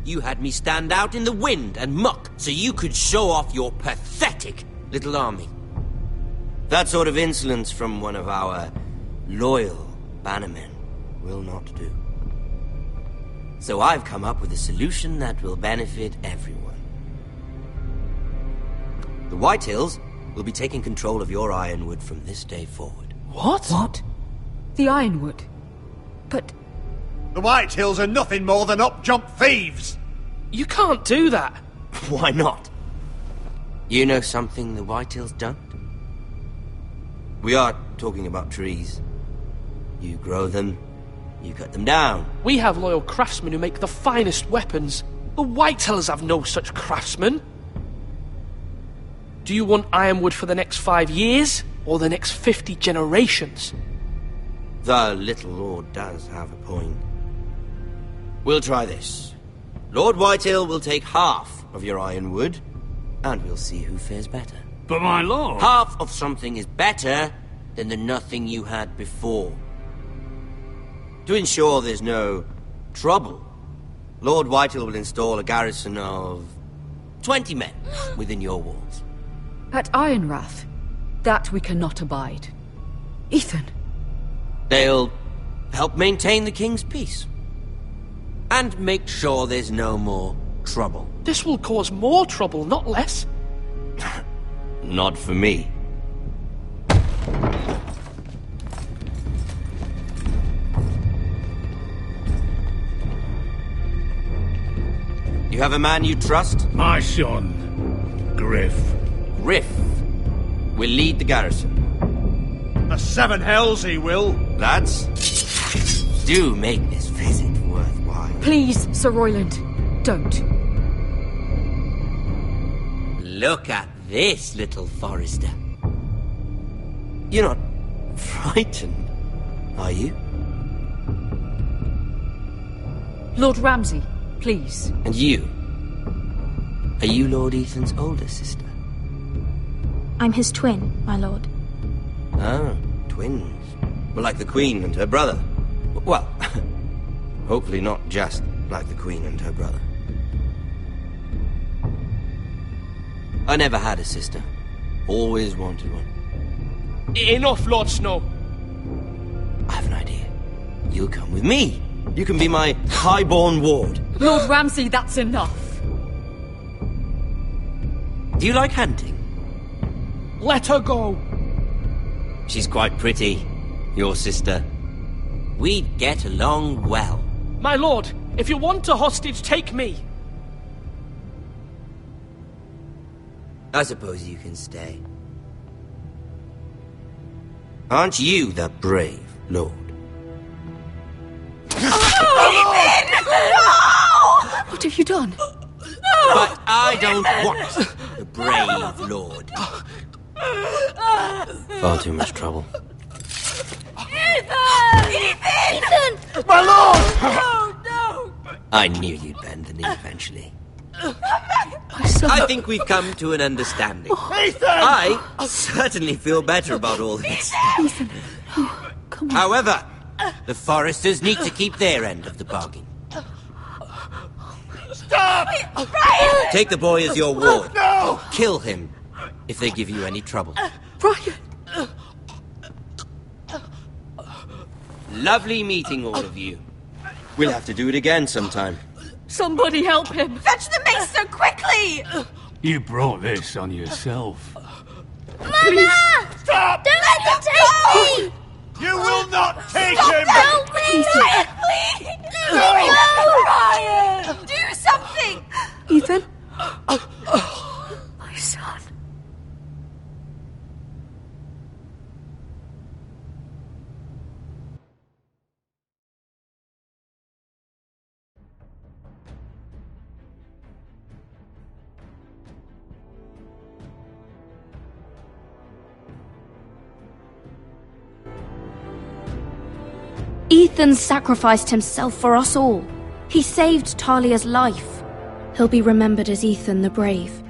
A: You had me stand out in the wind and muck so you could show off your pathetic little army. That sort of insolence from one of our loyal bannermen will not do. So I've come up with a solution that will benefit everyone. The Whitehills will be taking control of your Ironwood from this day forward.
K: What? What? The Ironwood? But...
E: The Whitehills are nothing more than up-jump thieves!
O: You can't do that!
A: Why not? You know something the Whitehills don't? We are talking about trees. You grow them, you cut them down.
O: We have loyal craftsmen who make the finest weapons. The Whitehills have no such craftsmen. Do you want Ironwood for the next 5 years, or the next 50 generations?
A: The little Lord does have a point. We'll try this. Lord Whitehill will take half of your Ironwood, and we'll see who fares better.
B: But my lord...
A: Half of something is better than the nothing you had before. To ensure there's no trouble, Lord Whitehill will install a garrison of 20 men within your walls.
K: At Ironrath, that we cannot abide. Ethan.
A: They'll help maintain the king's peace. And make sure there's no more trouble.
O: This will cause more trouble, not less.
A: Not for me. You have a man you trust?
B: My son, Griff.
A: Griff will lead the garrison.
E: The Seven Hells he will.
A: Lads, do make this visit worthwhile.
K: Please, Sir Royland, don't.
A: Look at this, little Forrester. You're not frightened, are you?
K: Lord Ramsay, please.
A: And you? Are you Lord Ethan's older sister?
N: I'm his twin, my lord.
A: Ah, twins. Well, like the Queen and her brother. Well, hopefully not just like the Queen and her brother. I never had a sister. Always wanted one.
O: Enough, Lord Snow.
A: I have an idea. You'll come with me. You can be my highborn ward.
K: Lord Ramsay, that's enough.
A: Do you like hunting?
O: Let her go.
A: She's quite pretty, your sister. We'd get along well.
O: My lord, if you want a hostage, take me.
A: I suppose you can stay. Aren't you the brave lord?
K: What have you done?
A: But I don't want the brave lord. Far too much trouble.
T: Ethan!
E: My lord!
T: No!
A: I knew you'd bend the knee eventually.
K: My son.
A: I think we've come to an understanding.
E: Ethan!
A: I certainly feel better about all this.
K: Ethan. Oh, come on.
A: However, the Foresters need to keep their end of the bargain.
E: Stop!
T: Brian!
A: Take the boy as your ward.
E: No!
A: Kill him if they give you any trouble.
K: Brian!
A: Lovely meeting all of you. We'll have to do it again sometime.
K: Somebody help him!
T: Fetch the mace so quickly!
B: You brought this on yourself.
T: Mama!
E: Stop!
T: Don't let him take me!
E: You will not take
T: Stop!
E: him!
T: Don't please! Brian, please!
E: No!
T: Brian! Do something!
K: Ethan? My son.
T: Ethan sacrificed himself for us all. He saved Talia's life. He'll be remembered as Ethan the Brave.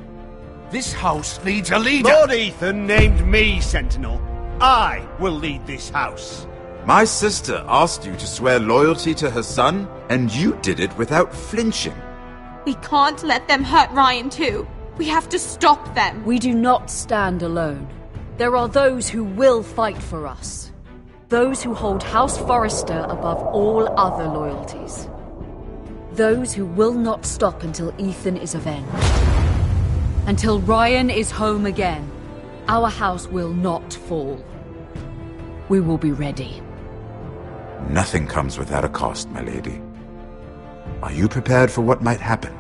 H: This house needs a leader.
E: Lord Ethan named me Sentinel. I will lead this house.
R: My sister asked you to swear loyalty to her son, and you did it without flinching.
L: We can't let them hurt Ryan too. We have to stop them.
K: We do not stand alone. There are those who will fight for us. Those who hold House Forrester above all other loyalties. Those who will not stop until Ethan is avenged.
C: Until Ryan is home again, our house will not fall. We will be ready.
R: Nothing comes without a cost, my lady. Are you prepared for what might happen?